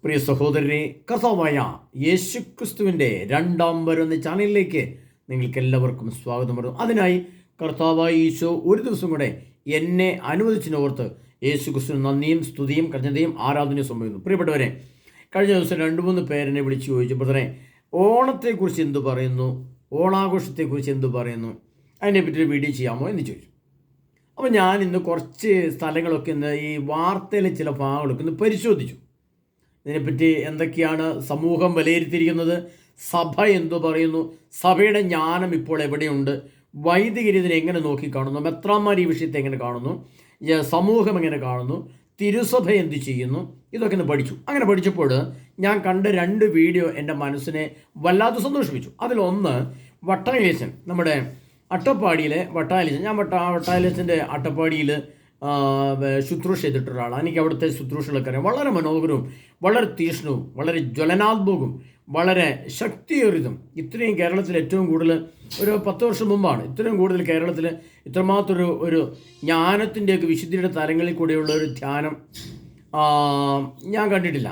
പ്രിയ സഹോദരരെ, കർത്താവായ യേശുക്രിസ്തുവിൻ്റെ രണ്ടാം വരുന്ന ചാനലിലേക്ക് നിങ്ങൾക്ക് എല്ലാവർക്കും സ്വാഗതം പറഞ്ഞു. അതിനായി കർത്താവായ ഈശോ ഒരു ദിവസം കൂടെ എന്നെ അനുവദിച്ചിനോർത്ത് യേശുക്രിസ്തുവിന് നന്ദിയും സ്തുതിയും കൃതജ്ഞതയും ആരാധനയും സംഭവിക്കുന്നു. പ്രിയപ്പെട്ടവരെ, കഴിഞ്ഞ ദിവസം 2-3 പേരെന്നെ വിളിച്ച് ചോദിച്ചു, ബ്രദറെ, ഓണത്തെക്കുറിച്ച് എന്തു പറയുന്നു, ഓണാഘോഷത്തെക്കുറിച്ച് എന്തു പറയുന്നു, അതിനെപ്പറ്റി ഒരു വീഡിയോ ചെയ്യാമോ എന്ന് ചോദിച്ചു. അപ്പോൾ ഞാൻ ഇന്ന് കുറച്ച് സ്ഥലങ്ങളൊക്കെ ഇന്ന് ഈ വാർത്തയിലെ ചില ഭാഗങ്ങളൊക്കെ ഇന്ന് പരിശോധിച്ചു. ഇതിനെപ്പറ്റി എന്തൊക്കെയാണ് സമൂഹം വിലയിരുത്തിയിരിക്കുന്നത്, സഭ എന്തു പറയുന്നു, സഭയുടെ ജ്ഞാനം ഇപ്പോൾ എവിടെയുണ്ട്, വൈദികർ ഇതിനെ എങ്ങനെ നോക്കിക്കാണുന്നു, മെത്രാന്മാർ ഈ വിഷയത്തെ എങ്ങനെ കാണുന്നു, സമൂഹം എങ്ങനെ കാണുന്നു, തിരുസഭ എന്തു ചെയ്യുന്നു, ഇതൊക്കെ ഒന്ന് പഠിച്ചു. അങ്ങനെ പഠിച്ചപ്പോൾ ഞാൻ കണ്ട 2 വീഡിയോ എൻ്റെ മനസ്സിനെ വല്ലാതെ സന്തോഷിപ്പിച്ചു. അതിലൊന്ന് വട്ടായിലേച്ചൻ, നമ്മുടെ അട്ടപ്പാടിയിലെ വട്ടായിലേച്ചൻ. ഞാൻ വട്ടായിലേച്ചൻ്റെ അട്ടപ്പാടിയിൽ ശുശ്രൂഷ ചെയ്തിട്ട ഒരാളാണ്. എനിക്ക് അവിടുത്തെ ശുശ്രൂഷകളൊക്കെ അറിയാം. വളരെ മനോഹരവും വളരെ തീക്ഷ്ണവും വളരെ ജ്വലനാത്മകവും വളരെ ശക്തിയേറിയതും. ഇത്രയും കേരളത്തിൽ ഏറ്റവും കൂടുതൽ ഒരു 10 വർഷം മുമ്പാണ് ഇത്രയും കൂടുതൽ കേരളത്തിൽ ഇത്രമാത്രം ഒരു ജ്ഞാനത്തിൻ്റെയൊക്കെ വിശുദ്ധിയുടെ തലങ്ങളിൽ കൂടെയുള്ള ഒരു ധ്യാനം ഞാൻ കണ്ടിട്ടില്ല.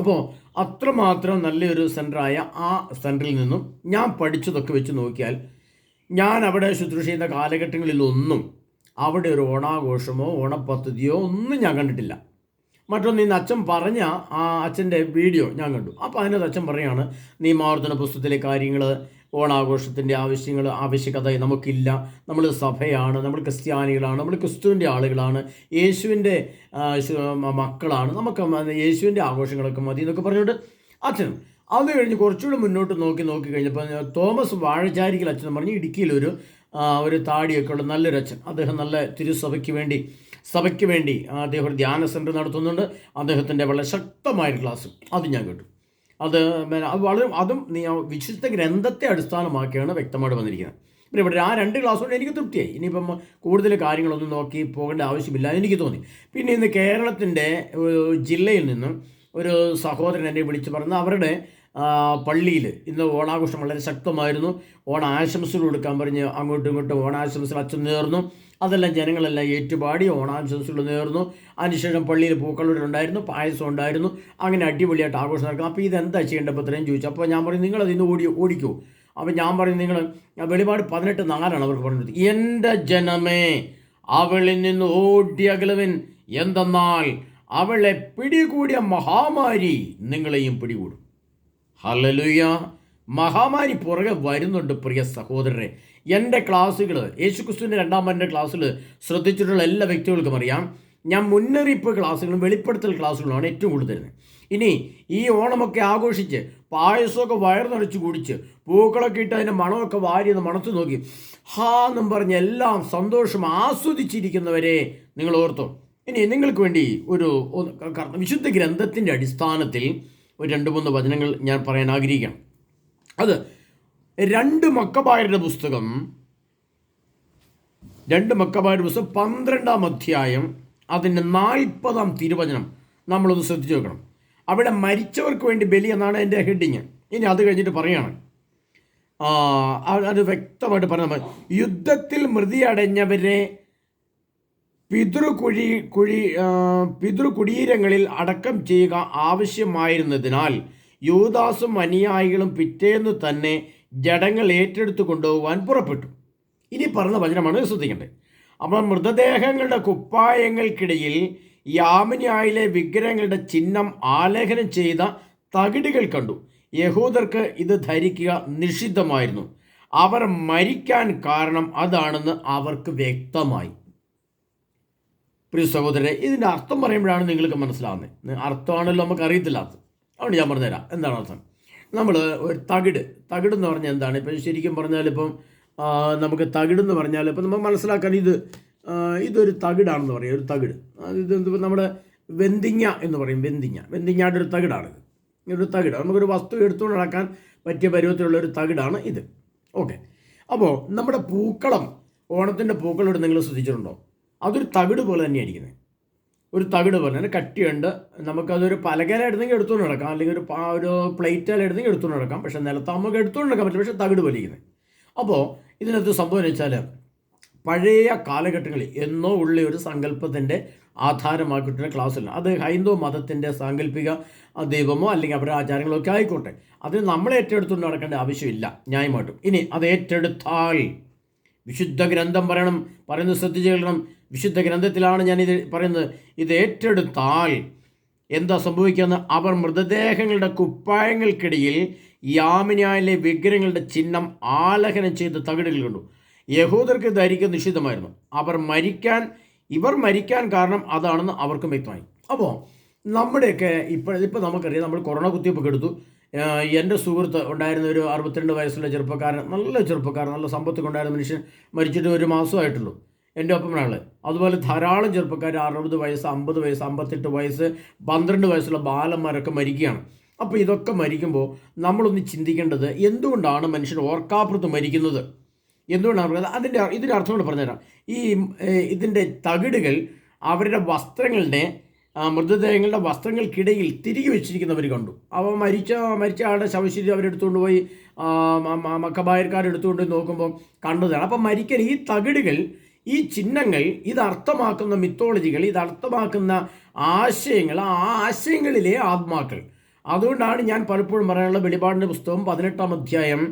അപ്പോൾ അത്രമാത്രം നല്ലൊരു സെൻറ്ററായ ആ സെൻറ്ററിൽ നിന്നും ഞാൻ പഠിച്ചതൊക്കെ വെച്ച് നോക്കിയാൽ ഞാൻ അവിടെ ശുശ്രൂഷ ചെയ്യുന്ന കാലഘട്ടങ്ങളിലൊന്നും അവിടെ ഒരു ഓണാഘോഷമോ ഓണപദ്ധതിയോ ഒന്നും ഞാൻ കണ്ടിട്ടില്ല. മറ്റൊന്ന്, ഇന്ന് അച്ഛൻ പറഞ്ഞ ആ അച്ഛൻ്റെ വീഡിയോ ഞാൻ കണ്ടു. അപ്പോൾ അതിനകത്ത് അച്ഛൻ പറയുകയാണ്, നിയമാവർത്തന പുസ്തകത്തിലെ കാര്യങ്ങൾ, ഓണാഘോഷത്തിൻ്റെ ആവശ്യകത നമുക്കില്ല, നമ്മൾ സഭയാണ്, നമ്മൾ ക്രിസ്ത്യാനികളാണ്, നമ്മൾ ക്രിസ്തുവിൻ്റെ ആളുകളാണ്, യേശുവിൻ്റെ മക്കളാണ്, നമുക്ക് യേശുവിൻ്റെ ആഘോഷങ്ങളൊക്കെ മതി എന്നൊക്കെ പറഞ്ഞുകൊണ്ട് അച്ഛനും. അത് കഴിഞ്ഞ് കുറച്ചുകൂടി മുന്നോട്ട് നോക്കി കഴിഞ്ഞപ്പോൾ തോമസ് വാഴച്ചാരിക്കൽ അച്ഛൻ പറഞ്ഞ് ഇടുക്കിയിലൊരു താടിയൊക്കെ ഉള്ള നല്ലൊരു അച്ഛൻ, അദ്ദേഹം നല്ല തിരുസഭയ്ക്ക് വേണ്ടി അദ്ദേഹം ഒരു ധ്യാന സെൻറ്റർ നടത്തുന്നുണ്ട്. അദ്ദേഹത്തിൻ്റെ വളരെ ശക്തമായൊരു ക്ലാസ് അത് ഞാൻ കേട്ടു. അതും വിശുദ്ധ ഗ്രന്ഥത്തെ അടിസ്ഥാനമാക്കിയാണ് വ്യക്തമായിട്ട് വന്നിരിക്കുന്നത്. പിന്നെ ഇവിടെ ആ 2 ക്ലാസ് കൊണ്ട് എനിക്ക് തൃപ്തിയായി. ഇനിയിപ്പം കൂടുതൽ കാര്യങ്ങളൊന്നും നോക്കി പോകേണ്ട ആവശ്യമില്ല എനിക്ക് തോന്നി. പിന്നെ ഇന്ന് കേരളത്തിൻ്റെ ജില്ലയിൽ നിന്നും ഒരു സഹോദരൻ എന്നെ വിളിച്ച് പറഞ്ഞ് അവരുടെ പള്ളിയിൽ ഇന്ന് ഓണാഘോഷം വളരെ ശക്തമായിരുന്നു. ഓണാശംസകൾ കൊടുക്കാൻ പറഞ്ഞ് അങ്ങോട്ടും ഇങ്ങോട്ടും ഓണാശംസകൾ അച്ഛൻ നേർന്നു. അതെല്ലാം ജനങ്ങളെല്ലാം ഏറ്റുപാടി ഓണാശംസകൾ നേർന്നു. അതിനുശേഷം പള്ളിയിൽ പൂക്കളൂരുണ്ടായിരുന്നു, പായസം ഉണ്ടായിരുന്നു. അങ്ങനെ അടിപൊളിയായിട്ട് ആഘോഷം നടക്കും. അപ്പോൾ ഇതെന്താ ചെയ്യേണ്ടപ്പോൾ ഇത്രയും ചോദിച്ചു. അപ്പോൾ ഞാൻ പറയും, നിങ്ങളത് ഇന്ന് ഓടിക്കൂ. അപ്പോൾ ഞാൻ പറയും, നിങ്ങൾ വെളിപാട് 18:4 അവർക്ക് പറഞ്ഞത്, എൻ്റെ ജനമേ അവളിൽ നിന്ന് ഓടിയകലുവിൻ, എന്തെന്നാൽ അവളെ പിടികൂടിയ മഹാമാരി നിങ്ങളെയും പിടികൂടും. ഹല്ലേലൂയ. മഹാമാരി പുറകെ വരുന്നുണ്ട് പ്രിയ സഹോദരരെ. എൻ്റെ ക്ലാസ്സുകൾ, യേശുക്രിസ്തുവിൻ്റെ രണ്ടാം വരൻ്റെ ക്ലാസ്സിൽ ശ്രദ്ധിച്ചിട്ടുള്ള എല്ലാ വ്യക്തികൾക്കും അറിയാം, ഞാൻ മുന്നറിയിപ്പ് ക്ലാസ്സുകളും വെളിപ്പെടുത്തൽ ക്ലാസ്സുകളുമാണ് ഏറ്റവും കൂടുതൽ തരുന്നത്. ഇനി ഈ ഓണമൊക്കെ ആഘോഷിച്ച് പായസമൊക്കെ വയറ് നിറച്ച് കുടിച്ച് പൂക്കളൊക്കെ ഇട്ട് അതിൻ്റെ മണമൊക്കെ വാരിയെന്ന് മണത്ത് നോക്കി എന്നും പറഞ്ഞ് എല്ലാം സന്തോഷം ആസ്വദിച്ചിരിക്കുന്നവരെ നിങ്ങൾ ഓർത്തോ. ഇനി നിങ്ങൾക്ക് വേണ്ടി ഒരു വിശുദ്ധ ഗ്രന്ഥത്തിൻ്റെ അടിസ്ഥാനത്തിൽ ഒരു 2-3 വചനങ്ങൾ ഞാൻ പറയാൻ ആഗ്രഹിക്കാം. അത് 2 മക്കബായരുടെ പുസ്തകം 12-ാം അധ്യായം അതിൻ്റെ 40-ാം തിരുവചനം നമ്മളൊന്ന് ശ്രദ്ധിച്ചു നോക്കണം. അവിടെ മരിച്ചവർക്ക് വേണ്ടി ബലി എന്നാണ് എൻ്റെ ഹെഡിങ്. ഇനി അത് കഴിഞ്ഞിട്ട് പറയാണ്, അത് വ്യക്തമായിട്ട് പറഞ്ഞാൽ, യുദ്ധത്തിൽ മൃതിയടഞ്ഞവരെ പിതൃകുടീരങ്ങളിൽ അടക്കം ചെയ്യുക ആവശ്യമായിരുന്നതിനാൽ യൂദാസും അനുയായികളും പിറ്റേന്ന് തന്നെ ജഡങ്ങൾ ഏറ്റെടുത്ത് കൊണ്ടുപോകാൻ പുറപ്പെട്ടു. ഇനി പറഞ്ഞ വചനമാണ് ശ്രദ്ധിക്കേണ്ടത്. അപ്പോൾ മൃതദേഹങ്ങളുടെ കുപ്പായങ്ങൾക്കിടയിൽ യാമിനിയായിലെ വിഗ്രഹങ്ങളുടെ ചിഹ്നം ആലേഖനം ചെയ്ത തകിടുകൾ കണ്ടു. യഹൂദർക്ക് ഇത് ധരിക്കുക നിഷിദ്ധമായിരുന്നു. അവർ മരിക്കാൻ കാരണം അതാണെന്ന് അവർക്ക് വ്യക്തമായി. പ്രിയ സഹോദരരെ, ഇതിൻ്റെ അർത്ഥം പറയുമ്പോഴാണ് നിങ്ങൾക്ക് മനസ്സിലാവുന്നത്. അർത്ഥമാണല്ലോ നമുക്ക് അറിയത്തില്ലാത്തത്. അതുകൊണ്ട് ഞാൻ പറഞ്ഞുതരാം എന്താണ് അർത്ഥം. നമ്മൾ ഒരു തകിടെന്ന് പറഞ്ഞാൽ എന്താണ്? ഇപ്പം ശരിക്കും പറഞ്ഞാൽ ഇപ്പം നമുക്ക് തകിടെന്ന് പറഞ്ഞാൽ ഇപ്പം നമുക്ക് മനസ്സിലാക്കാൻ ഇതൊരു തകിടാണെന്ന് പറയും. ഒരു തകിട്, ഇത് നമ്മുടെ വെന്തിങ്ങ എന്ന് പറയും. വെന്തിങ്ങയുടെ ഒരു തകിടാണിത്. ഒരു തകിട് നമുക്കൊരു വസ്തു എടുത്തുകൊണ്ട് നടക്കാൻ പറ്റിയ പരുവത്തിലുള്ള ഒരു തകിടാണ് ഇത്. ഓക്കെ. അപ്പോൾ നമ്മുടെ പൂക്കളം, ഓണത്തിൻ്റെ പൂക്കളം നിങ്ങൾ ശ്രദ്ധിച്ചിട്ടുണ്ടോ? അതൊരു തകിട് പോലെ തന്നെയായിരിക്കുന്നത്. ഒരു തകിട് പോലെ തന്നെ കട്ടിയുണ്ട്. നമുക്കതൊരു പലകയിലെടുത്തെങ്കിൽ എടുത്തുകൊണ്ട് നടക്കാം, അല്ലെങ്കിൽ ഒരു പ്ലേറ്റിലെടുത്തെങ്കിൽ എടുത്തുകൊണ്ട് നടക്കാം. പക്ഷേ നിലത്ത് നമുക്ക് എടുത്തുകൊണ്ട് നടക്കാൻ പറ്റില്ല, പക്ഷേ തകിട് പോലെ ഇരിക്കുന്നത്. അപ്പോൾ ഇതിനകത്ത് സംഭവം എന്ന് വെച്ചാൽ, പഴയ കാലഘട്ടങ്ങളിൽ എന്നോ ഉള്ള ഒരു സങ്കല്പത്തിൻ്റെ ആധാരമാക്കിയിട്ടുള്ള ക്ലാസ്സില്ല. അത് ഹൈന്ദവ മതത്തിൻ്റെ സാങ്കല്പിക ദൈവമോ അല്ലെങ്കിൽ അവരുടെ ആചാരങ്ങളോ ഒക്കെ ആയിക്കോട്ടെ, അതിന് നമ്മൾ ഏറ്റെടുത്തുകൊണ്ട് നടക്കേണ്ട ആവശ്യമില്ല ന്യായമായിട്ടും. ഇനി അത് ഏറ്റെടുത്താൽ വിശുദ്ധ ഗ്രന്ഥം പറയുന്നത് ശ്രദ്ധിച്ച് കേൾക്കണം. വിശുദ്ധ ഗ്രന്ഥത്തിലാണ് ഞാനിത് പറയുന്നത്. ഇത് ഏറ്റെടുത്താൽ എന്താ സംഭവിക്കുന്നത്? അവർ മൃതദേഹങ്ങളുടെ കുപ്പായങ്ങൾക്കിടയിൽ യാമിനായിലെ വിഗ്രഹങ്ങളുടെ ചിഹ്നം ആലേഖനം ചെയ്ത് തകിടുകൾ കണ്ടു. യഹൂദർക്ക് ധരിക്കാൻ നിഷിദ്ധമായിരുന്നു. ഇവർ മരിക്കാൻ കാരണം അതാണെന്ന് അവർക്കും വ്യക്തമായി. അപ്പോൾ നമ്മുടെയൊക്കെ ഇപ്പോൾ നമുക്കറിയാം, നമ്മൾ കൊറോണ കുത്തിവയ്പ്പൊക്കെ എടുത്തു. എൻ്റെ സുഹൃത്ത് ഉണ്ടായിരുന്ന ഒരു 62 വയസ്സുള്ള ചെറുപ്പക്കാരൻ, നല്ല ചെറുപ്പക്കാരൻ, നല്ല സമ്പത്തൊക്കെ ഉണ്ടായിരുന്ന മനുഷ്യൻ മരിച്ചിട്ട് ഒരു മാസമായിട്ടുള്ളൂ, എൻ്റെ ഒപ്പമാണ്. അതുപോലെ ധാരാളം ചെറുപ്പക്കാർ 60 വയസ്സ്, 50 വയസ്സ്, 58 വയസ്സ്, 12 വയസ്സുള്ള ബാലന്മാരൊക്കെ മരിക്കുകയാണ്. അപ്പോൾ ഇതൊക്കെ മരിക്കുമ്പോൾ നമ്മളൊന്ന് ചിന്തിക്കേണ്ടത്, എന്തുകൊണ്ടാണ് മനുഷ്യൻ ഓർക്കാപ്പുറത്ത് മരിക്കുന്നത്? എന്തുകൊണ്ടാണ് പറയുന്നത്? ഇതിൻ്റെ അർത്ഥം കൊണ്ട് പറഞ്ഞുതരാം. ഇതിൻ്റെ തകിടുകൾ അവരുടെ മൃതദേഹങ്ങളുടെ വസ്ത്രങ്ങൾക്കിടയിൽ തിരികെ വെച്ചിരിക്കുന്നവർ കണ്ടു. അവ മരിച്ച ആളുടെ ശവശരീരം അവരെടുത്തുകൊണ്ട് പോയി മക്കബായർക്കാരെടുത്തുകൊണ്ട് നോക്കുമ്പോൾ കണ്ടതാണ്. അപ്പം മരിക്കൽ ഈ തകിടുകൾ, ഈ ചിഹ്നങ്ങൾ, ഇതർത്ഥമാക്കുന്ന മിത്തോളജികൾ, ഇതർത്ഥമാക്കുന്ന ആശയങ്ങൾ, ആ ആശയങ്ങളിലെ ആത്മാക്കൾ. അതുകൊണ്ടാണ് ഞാൻ പലപ്പോഴും പറയാനുള്ള വെളിപാടിൻ്റെ പുസ്തകം 18-ാം അധ്യായം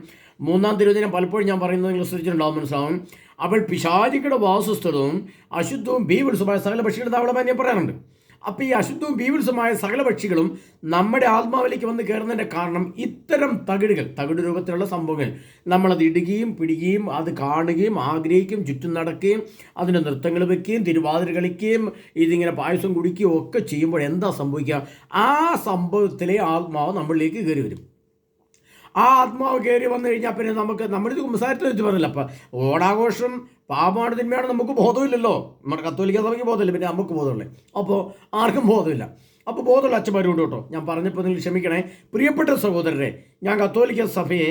3-ാം തിരുവചനം പലപ്പോഴും ഞാൻ പറയുന്നത് നിങ്ങൾ ശ്രദ്ധിച്ചിട്ടുണ്ടാവും, മനസ്സിലാവും. അവൾ പിശാചികളുടെ വാസസ്ഥലവും അശുദ്ധവും ബീവത്സമായ സകല പക്ഷികളുടെ താവളമായി ഞാൻ പറയാറുണ്ട്. അപ്പോൾ ഈ അശുദ്ധവും ബീവത്സമായ സകല പക്ഷികളും നമ്മുടെ ആത്മാവിലേക്ക് വന്ന് കയറുന്നതിൻ്റെ കാരണം ഇത്തരം തകിട് രൂപത്തിലുള്ള സംഭവങ്ങൾ നമ്മളത് ഇടുകയും പിടിക്കുകയും അത് കാണുകയും ആഗ്രഹിക്കുകയും ചുറ്റും നടക്കുകയും അതിൻ്റെ നൃത്തങ്ങൾ വയ്ക്കുകയും തിരുവാതിര കളിക്കുകയും ഇതിങ്ങനെ പായസം കുടിക്കുകയും ഒക്കെ ചെയ്യുമ്പോൾ എന്താ സംഭവിക്കുക? ആ സംഭവത്തിലെ ആത്മാവ് നമ്മളിലേക്ക് കയറി വരും. ആ ആത്മാവ് കയറി വന്നു കഴിഞ്ഞാൽ പിന്നെ നമ്മളിത് സംസാരത്തിൽ വെച്ച് പറഞ്ഞില്ല. അപ്പം ഓണാഘോഷം പാപമാണ് തിന്മയാണ് നമുക്ക് ബോധമില്ലല്ലോ. നമ്മുടെ കത്തോലിക്ക സഭയ്ക്ക് ബോധമില്ല, പിന്നെ നമുക്ക് ബോധമില്ലേ? അപ്പോൾ ആർക്കും ബോധമില്ല. അപ്പോൾ ബോധമുള്ള അച്ഛന്മാരുണ്ട് കേട്ടോ. ഞാൻ പറഞ്ഞപ്പോൾ നിങ്ങൾ ക്ഷമിക്കണേ പ്രിയപ്പെട്ട സഹോദരരെ. ഞാൻ കത്തോലിക്ക സഭയെ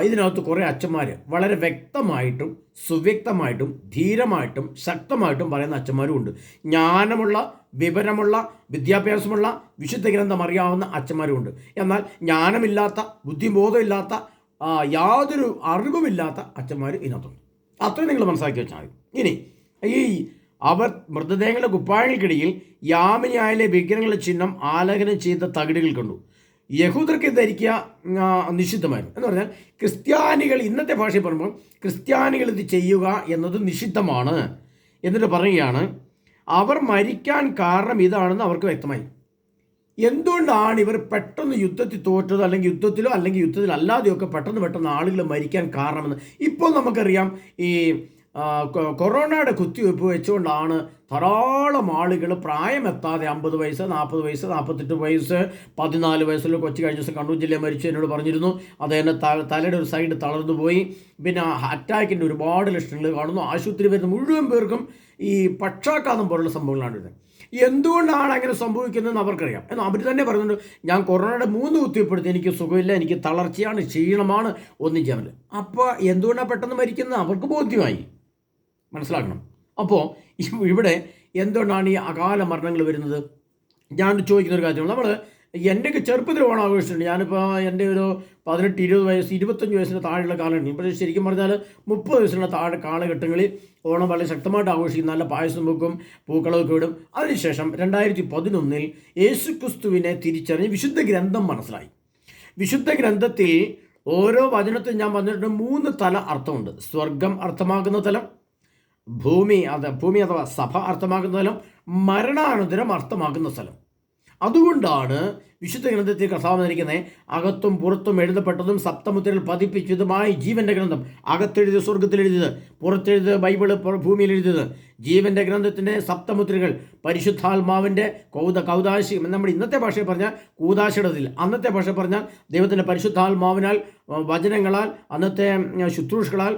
ഇതിനകത്ത് കുറേ അച്ഛന്മാർ വളരെ വ്യക്തമായിട്ടും സുവ്യക്തമായിട്ടും ധീരമായിട്ടും ശക്തമായിട്ടും പറയുന്ന അച്ഛന്മാരും ഉണ്ട്. ജ്ഞാനമുള്ള, വിവരമുള്ള, വിദ്യാഭ്യാസമുള്ള, വിശുദ്ധ ഗ്രന്ഥം അറിയാവുന്ന അച്ഛന്മാരുമുണ്ട്. എന്നാൽ ജ്ഞാനമില്ലാത്ത, ബുദ്ധിബോധമില്ലാത്ത, യാതൊരു അറിവുമില്ലാത്ത അച്ഛന്മാർ ഇതിനകത്തുണ്ട്. അത്രയും നിങ്ങൾ മനസ്സിലാക്കി വെച്ചാൽ മതി. ഇനി അവർ മൃതദേഹങ്ങളുടെ കുപ്പായങ്ങൾക്കിടയിൽ യാമിനിയായിലെ വിഗ്രഹങ്ങളുടെ ചിഹ്നം ആലേഖനം ചെയ്ത തകിടുകൾ കണ്ടു. യഹൂദർക്ക് ധരിക്കുക നിഷിദ്ധമായിരുന്നു. എന്ന് പറഞ്ഞാൽ ക്രിസ്ത്യാനികൾ, ഇന്നത്തെ ഭാഷയിൽ പറയുമ്പോൾ ക്രിസ്ത്യാനികൾ ഇത് ചെയ്യുക എന്നത് നിഷിദ്ധമാണ്. എന്നിട്ട് പറയുകയാണ് അവർ മരിക്കാൻ കാരണം ഇതാണെന്ന് അവർക്ക് വ്യക്തമായി. എന്തുകൊണ്ടാണ് ഇവർ പെട്ടെന്ന് യുദ്ധത്തിൽ തോറ്റത്, അല്ലെങ്കിൽ യുദ്ധത്തിലോ അല്ലെങ്കിൽ യുദ്ധത്തിലല്ലാതെയൊക്കെ പെട്ടെന്ന് ആളുകൾ മരിക്കാൻ കാരണമെന്ന് ഇപ്പോൾ നമുക്കറിയാം. ഈ കൊറോണയുടെ കുത്തിവയ്പ്പ് വെച്ചുകൊണ്ടാണ് ധാരാളം ആളുകൾ പ്രായമെത്താതെ 50 വയസ്സ്, 40 വയസ്സ്, 48 വയസ്സ്, 14 വയസ്സുള്ള കൊച്ചു കഴിഞ്ഞ ദിവസം കണ്ണൂർ ജില്ലയിൽ മരിച്ചു എന്നോട് പറഞ്ഞിരുന്നു. അദ്ദേഹം തലയുടെ ഒരു സൈഡ് തളർന്നു പോയി. പിന്നെ അറ്റാക്കിൻ്റെ ഒരുപാട് ലക്ഷണങ്ങൾ കാണുന്നു. ആശുപത്രി വരുന്ന മുഴുവൻ പേർക്കും ഈ പക്ഷാഘാതം പോലുള്ള സംഭവങ്ങളാണ് ഇത്. എന്തുകൊണ്ടാണ് അങ്ങനെ സംഭവിക്കുന്നതെന്ന് അവർക്കറിയാം. എന്നാൽ അവർ തന്നെ പറയുന്നുണ്ട്, ഞാൻ കൊറോണയുടെ 3 കുത്തിവയ്പ്പെടുത്തി, എനിക്ക് സുഖമില്ല, എനിക്ക് തളർച്ചയാണ്, ക്ഷീണമാണ്, ഒന്നും ചെയ്യാൻ പറ്റില്ല. അപ്പോൾ എന്തുകൊണ്ടാണ് പെട്ടെന്ന് മരിക്കുന്നത് അവർക്ക് ബോധ്യമായി. മനസ്സിലാക്കണം. അപ്പോൾ ഇവിടെ എന്തുകൊണ്ടാണ് ഈ അകാല മരണങ്ങൾ വരുന്നത്? ഞാൻ ചോദിക്കുന്നൊരു കാര്യമാണ്. നമ്മൾ എൻ്റെയൊക്കെ ചെറുപ്പത്തിൽ ഓണം ആഘോഷിച്ചിട്ടുണ്ട്. ഞാനിപ്പോൾ എൻ്റെ ഒരു 18, 20 വയസ്സ്, 25 വയസ്സിന് താഴെയുള്ള കാലഘട്ടം. ഇപ്പോൾ ശരിക്കും പറഞ്ഞാൽ 30 വയസ്സിനുള്ള താഴെ കാലഘട്ടങ്ങളിൽ ഓണം വളരെ ശക്തമായിട്ട് ആഘോഷിക്കും. നല്ല പായസം വെക്കും, പൂക്കളമൊക്കെ ഇടും. അതിനുശേഷം 2011 യേശുക്രിസ്തുവിനെ തിരിച്ചറിഞ്ഞ് വിശുദ്ധ ഗ്രന്ഥം മനസ്സിലായി. വിശുദ്ധ ഗ്രന്ഥത്തിൽ ഓരോ വചനത്തിൽ ഞാൻ പറഞ്ഞിട്ടുണ്ട് 3 തല അർത്ഥമുണ്ട്. സ്വർഗം അർത്ഥമാക്കുന്ന തലം, ഭൂമി അഥവാ സഭ അർത്ഥമാക്കുന്ന സ്ഥലം, മരണാനന്തരം അർത്ഥമാക്കുന്ന സ്ഥലം. അതുകൊണ്ടാണ് വിശുദ്ധ ഗ്രന്ഥത്തിൽ കർത്താവ് വന്നിരിക്കുന്നത് അകത്തും പുറത്തും എഴുതപ്പെട്ടതും സപ്തമുദ്രകൾ പതിപ്പിച്ചതുമായി ജീവൻ്റെ ഗ്രന്ഥം. അകത്തെഴുതിയത് സ്വർഗത്തിൽ എഴുതിയത്, പുറത്തെഴുതിയത് ബൈബിള് ഭൂമിയിൽ എഴുതിയത്. ജീവൻ്റെ ഗ്രന്ഥത്തിൻ്റെ സപ്തമുദ്രകൾ പരിശുദ്ധാത്മാവിൻ്റെ കൗദാശി, നമ്മുടെ ഇന്നത്തെ ഭാഷയിൽ പറഞ്ഞാൽ കൂദാശിടത്തിൽ, അന്നത്തെ ഭാഷ പറഞ്ഞാൽ ദൈവത്തിൻ്റെ പരിശുദ്ധാത്മാവിനാൽ വചനങ്ങളാൽ, അന്നത്തെ ശുശ്രൂഷകളാൽ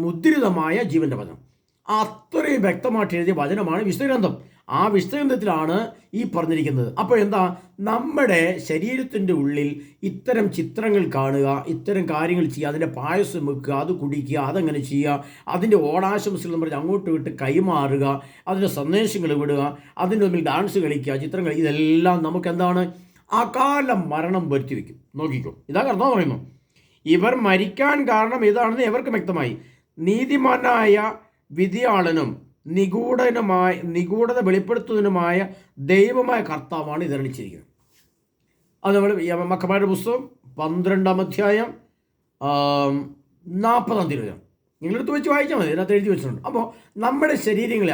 മുദ്രിതമായ ജീവൻ്റെ വചനം. അത്രയും വ്യക്തമായിട്ട് എഴുതിയ വചനമാണ് വിശുദ്ധ ഗ്രന്ഥം. ആ വിശുദ്ധ ഗ്രന്ഥത്തിലാണ് ഈ പറഞ്ഞിരിക്കുന്നത്. അപ്പോൾ എന്താ, നമ്മുടെ ശരീരത്തിൻ്റെ ഉള്ളിൽ ഇത്തരം ചിത്രങ്ങൾ കാണുക, ഇത്തരം കാര്യങ്ങൾ ചെയ്യുക, അതിൻ്റെ പായസം വെക്കുക, അത് കുടിക്കുക, അതങ്ങനെ ചെയ്യുക, അതിൻ്റെ ഓണാശംസകൾ പറഞ്ഞ് അങ്ങോട്ട് വിട്ട് കൈമാറുക, അതിൻ്റെ സന്ദേശങ്ങൾ വിടുക, അതിൻ്റെ മുമ്പിൽ ഡാൻസ് കളിക്കുക, ചിത്രങ്ങൾ, ഇതെല്ലാം നമുക്കെന്താണ്, അകാല മരണം വരുത്തി വയ്ക്കും. നോക്കിക്കോ, ഇതാ കർത്താവ് പറയുന്നു, ഇവർ മരിക്കാൻ കാരണം ഇതാണെന്ന് എവർക്ക് വ്യക്തമായി. നീതിമാനായ വിധിയാളനും നിഗൂഢത വെളിപ്പെടുത്തുന്നതിനുമായ ദൈവമായ കർത്താവാണ് ഇതറിയിച്ചിരിക്കുന്നത്. അത് നമ്മൾ മക്കമാരുടെ പുസ്തകം 12-ാം അധ്യായം 40-ാം തിരുവചനം നിങ്ങളെടുത്ത് വെച്ച് വായിച്ചാൽ മതി, ഇതിനകത്ത് എഴുതി വെച്ചിട്ടുണ്ട്. അപ്പോൾ നമ്മുടെ ശരീരങ്ങളെ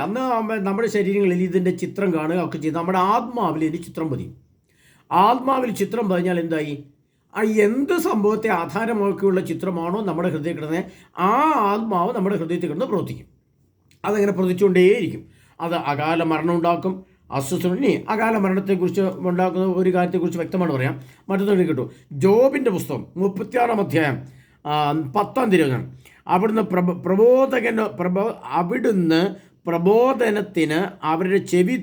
നമ്മുടെ ശരീരങ്ങളിൽ ഇതിൻ്റെ ചിത്രം കാണുക ഒക്കെ ചെയ്ത് നമ്മുടെ ആത്മാവിൽ ഇതിൻ്റെ ചിത്രം പതിയും. ആത്മാവിൽ ചിത്രം പതിഞ്ഞാൽ എന്തായി? എന്ത് സംഭവത്തെ ആധാരമാക്കിയുള്ള ചിത്രമാണോ നമ്മുടെ ഹൃദയത്തിൽ കിടന്നത്, ആ ആത്മാവ് നമ്മുടെ ഹൃദയത്തിൽ കിടന്ന് പ്രവർത്തിക്കും. അതങ്ങനെ പ്രവർത്തിച്ചുകൊണ്ടേയിരിക്കും. അത് അകാല മരണം ഉണ്ടാക്കും, അസ്വസ്ഥ. ഇനി അകാല മരണത്തെക്കുറിച്ച് ഉണ്ടാക്കുന്ന ഒരു കാര്യത്തെക്കുറിച്ച് വ്യക്തമാണ് പറയാം. മറ്റൊന്നും കേട്ടു. ജോബിൻ്റെ പുസ്തകം 36-ാം അധ്യായം 10-ാം തിരുവചനം. അവിടുന്ന് പ്രബോധനത്തിന് അവരുടെ ചെവി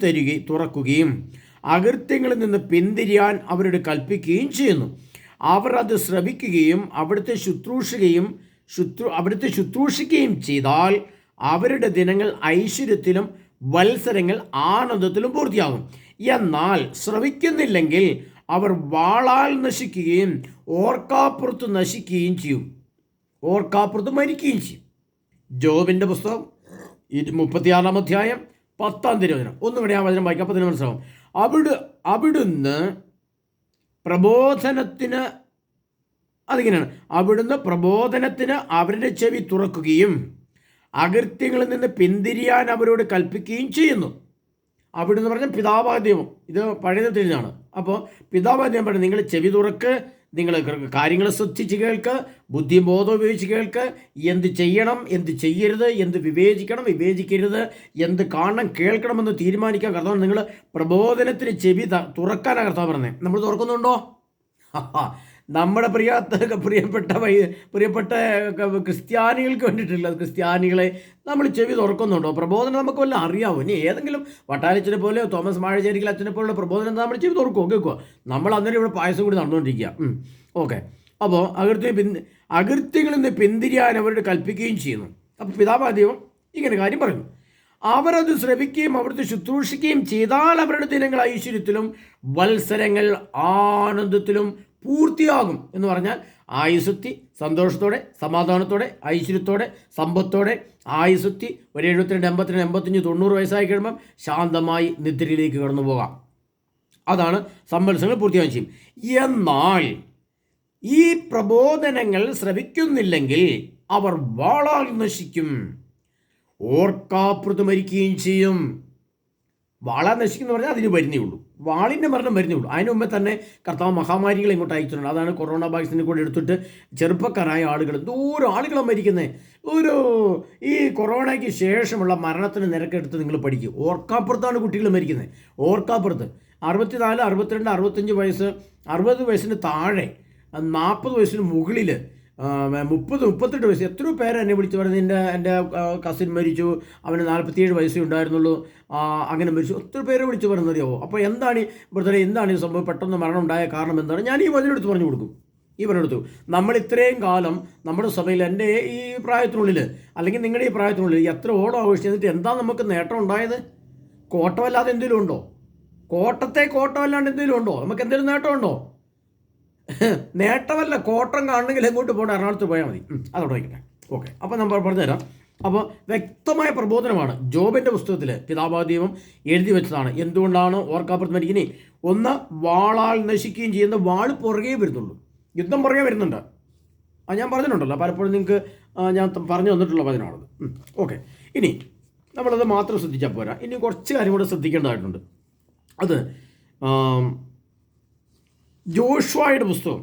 തുറക്കുകയും അകൃത്യങ്ങളിൽ നിന്ന് പിന്തിരിയാൻ അവരോട് കൽപ്പിക്കുകയും ചെയ്യുന്നു. അവർ അത് ശ്രവിക്കുകയും അവിടുത്തെ ശുശ്രൂഷിക്കുകയും ചെയ്താൽ അവരുടെ ദിനങ്ങൾ ഐശ്വര്യത്തിലും വത്സരങ്ങൾ ആനന്ദത്തിലും പൂർത്തിയാകും. എന്നാൽ ശ്രവിക്കുന്നില്ലെങ്കിൽ അവർ വാളാൽ നശിക്കുകയും ഓർക്കാപ്പുറത്ത് നശിക്കുകയും ചെയ്യും, ഓർക്കാപ്പുറത്ത് മരിക്കുകയും ചെയ്യും. ജോബിൻ്റെ പുസ്തകം 36-ാം അധ്യായം 10-ാം തിരുവചനം. ഒന്നും കൂടെ ആ വചനം വായിക്കാം, അപ്പോൾ അതിന് മനസ്സിലാവും. അവിടുന്ന് പ്രബോധനത്തിന് അതിങ്ങനെയാണ്. അവിടുന്ന് പ്രബോധനത്തിന് അവരുടെ ചെവി തുറക്കുകയും അകൃത്യങ്ങളിൽ നിന്ന് പിന്തിരിയാൻ അവരോട് കൽപ്പിക്കുകയും ചെയ്യുന്നു. അവിടുന്ന് പറഞ്ഞ പിതാവായ ദൈവം, ഇത് പഴയ തിരിഞ്ഞാണ്. അപ്പോൾ പിതാവായ ദൈവം പറഞ്ഞു, നിങ്ങൾ ചെവി തുറക്ക്, നിങ്ങൾ കാര്യങ്ങൾ ശ്രദ്ധിച്ച് കേൾക്ക്, ബുദ്ധിയും ബോധവും ഉപയോഗിച്ച് കേൾക്ക്, എന്ത് ചെയ്യണം, എന്ത് ചെയ്യരുത്, എന്ത് വിവേചിക്കരുത്, എന്ത് കാണണം, കേൾക്കണമെന്ന് തീരുമാനിക്കാൻ കർത്താവ്. നിങ്ങൾ പ്രബോധനത്തിന് ചെവി തുറക്കാനാണ് കർത്താവ് പറഞ്ഞത്. നമ്മൾ തുറക്കുന്നുണ്ടോ? നമ്മുടെ പ്രിയപ്പെട്ട ക്രിസ്ത്യാനികൾക്ക് വേണ്ടിയിട്ടില്ല. ക്രിസ്ത്യാനികളെ നമ്മൾ ചെവി തുറക്കുന്നുണ്ടോ? പ്രബോധനം നമുക്ക് വല്ല അറിയാമോ? ഇനി ഏതെങ്കിലും വട്ടാരച്ചനെ പോലെയോ തോമസ് മാഴശ്ശേരിക്കൽ അച്ഛനെ പോലുള്ള പ്രബോധനം നമ്മൾ ചെവി തുറക്കുമോ, കേൾക്കുമോ? നമ്മൾ അന്നേരം ഇവിടെ പായസം കൂടി നടന്നുകൊണ്ടിരിക്കുക. ഓക്കെ. അപ്പോൾ അകൃത്യങ്ങളിൽ നിന്ന് പിന്തിരിയാൻ അവരോട് കൽപ്പിക്കുകയും ചെയ്യുന്നു. അപ്പോൾ പിതാവാദ്യവും ഇങ്ങനെ കാര്യം പറഞ്ഞു. അവരത് ശ്രവിക്കുകയും അവിടുത്തെ ശുശ്രൂഷിക്കുകയും ചെയ്താൽ അവരുടെ ദിനങ്ങൾ ഐശ്വര്യത്തിലും വത്സരങ്ങൾ ആനന്ദത്തിലും പൂർത്തിയാകും. എന്ന് പറഞ്ഞാൽ ആയുസ്സത്തി സന്തോഷത്തോടെ, സമാധാനത്തോടെ, ഐശ്വര്യത്തോടെ, സമ്പത്തോടെ ആയുസ്സത്തി ഒരു 72, 82, 85, 90 വയസ്സായി കഴിയുമ്പം ശാന്തമായി നിദ്രയിലേക്ക് കടന്നു പോകാം. അതാണ് സംവത്സരങ്ങൾ പൂർത്തിയാകും ചെയ്യും. എന്നാൽ ഈ പ്രബോധനങ്ങൾ ശ്രവിക്കുന്നില്ലെങ്കിൽ അവർ വാളാൽ നശിക്കും, ഓർക്കാപ്പുറത്ത് മരിക്കുകയും ചെയ്യും. വാളാൽ നശിക്കുന്ന പറഞ്ഞാൽ അതിന് വരുന്നേ ഉള്ളൂ, വാളിൻ്റെ മരണം വരുന്നേ ഉള്ളൂ. അതിന് മുമ്പേ തന്നെ കർത്താവ് മഹാമാരികളെ ഇങ്ങോട്ട് അയച്ചിട്ടുണ്ട്. അതാണ് കൊറോണ വാക്സിനെ കൂടെ എടുത്തിട്ട് ചെറുപ്പക്കാരായ ആളുകൾ, എന്തോരം ആളുകളാണ് മരിക്കുന്നത്. ഈ കൊറോണയ്ക്ക് ശേഷമുള്ള മരണത്തിന് നിരക്കെടുത്ത് നിങ്ങൾ പഠിക്കും. ഓർക്കാപ്പുറത്താണ് കുട്ടികൾ മരിക്കുന്നത്. ഓർക്കാപ്പുറത്ത് 64, 62, 65 വയസ്സ്, 60 വയസ്സിന് താഴെ, 40 വയസ്സിന് മുകളിൽ, 30, 38 വയസ്സ്. എത്രയോ പേര് എന്നെ വിളിച്ച് പറഞ്ഞ് എൻ്റെ കസിൻ മരിച്ചു, അവന് 47 വയസ്സേ ഉണ്ടായിരുന്നുള്ളൂ, അങ്ങനെ മരിച്ചു. ഒത്തിരി പേരെ വിളിച്ച് പറഞ്ഞറിയാവോ? അപ്പോൾ എന്താണ് ബ്രദറെ, എന്താണ് ഈ സംഭവം, പെട്ടെന്ന് മരണം ഉണ്ടായ കാരണം എന്താണ്? ഞാൻ ഈ വചനെടുത്ത് പറഞ്ഞു കൊടുക്കും. ഈ പറഞ്ഞെടുത്തു. നമ്മൾ ഇത്രയും കാലം നമ്മുടെ സഭയിൽ, എൻ്റെ ഈ പ്രായത്തിനുള്ളിൽ അല്ലെങ്കിൽ നിങ്ങളുടെ ഈ പ്രായത്തിനുള്ളിൽ എത്ര ഓണം ആഘോഷിച്ചിട്ട് എന്താ നമുക്ക് നേട്ടം ഉണ്ടായത്? കോട്ടമല്ലാതെ എന്തെങ്കിലും ഉണ്ടോ? കോട്ടമല്ലാണ്ട് എന്തെങ്കിലും ഉണ്ടോ? നമുക്ക് എന്തെങ്കിലും നേട്ടമുണ്ടോ? നേട്ടമല്ല, കോട്ടം കാണണമെങ്കിൽ എങ്ങോട്ട് പോകണം? എറണാകുളത്ത് പോയാൽ മതി. അതോടെ വയ്ക്കട്ടെ. ഓക്കെ. അപ്പോൾ നമ്മൾ പറഞ്ഞുതരാം. അപ്പോൾ വ്യക്തമായ പ്രബോധനമാണ് ജോബിൻ്റെ പുസ്തകത്തിൽ പിതാവാദീപം എഴുതി വെച്ചതാണ്. എന്തുകൊണ്ടാണ് ഓർക്കാപ്പുറത്ത് മരിക്കുന്നത്? ഒന്ന്, വാളാൽ നശിക്കുകയും ചെയ്യുന്ന, വാൾ പുറകെ വരുന്നുള്ളൂ, യുദ്ധം പുറകെ വരുന്നുണ്ട്. ഞാൻ പറഞ്ഞിട്ടുണ്ടല്ലോ പലപ്പോഴും, നിങ്ങൾക്ക് ഞാൻ പറഞ്ഞു തന്നിട്ടുള്ള വചനമാണത്. ഓക്കെ. ഇനി നമ്മളത് മാത്രം ശ്രദ്ധിച്ചാൽ പോരാ, ഇനി കുറച്ച് കാര്യം കൂടെ ശ്രദ്ധിക്കേണ്ടതായിട്ടുണ്ട്. അത് ജോഷുവയുടെ പുസ്തകം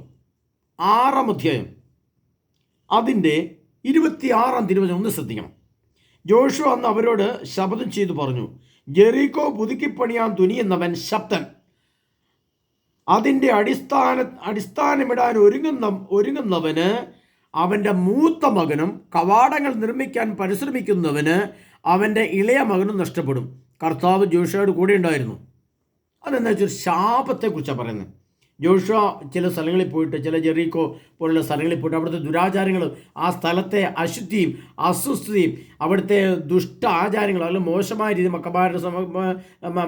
6-ാം അധ്യായം അതിൻ്റെ 26-ാം തിരുവചനം ഒന്ന് ശ്രദ്ധിക്കണം. ജോഷുവ അന്ന് അവരോട് ശപഥം ചെയ്തു പറഞ്ഞു, ജെറിക്കോ പുതുക്കിപ്പണിയാൻ തുനിയുന്നവൻ ശബ്ദൻ, അതിൻ്റെ അടിസ്ഥാനമിടാൻ ഒരുങ്ങുന്നവന് അവൻ്റെ മൂത്ത മകനും കവാടങ്ങൾ നിർമ്മിക്കാൻ പരിശ്രമിക്കുന്നവന് അവൻ്റെ ഇളയ മകനും നഷ്ടപ്പെടും. കർത്താവ് ജോഷുവയോട് കൂടെ ഉണ്ടായിരുന്നു. അതെന്താ വെച്ചാൽ ശാപത്തെക്കുറിച്ചാണ് പറയുന്നത്. ജോഷുവ ചില സ്ഥലങ്ങളിൽ പോയിട്ട്, ചില ജെറീക്കോ പോലുള്ള സ്ഥലങ്ങളിൽ പോയിട്ട് അവിടുത്തെ ദുരാചാരങ്ങളും ആ സ്ഥലത്തെ അശുദ്ധിയും അസ്വസ്ഥതയും അവിടുത്തെ ദുഷ്ട ആചാരങ്ങളും അല്ലെങ്കിൽ മോശമായ രീതി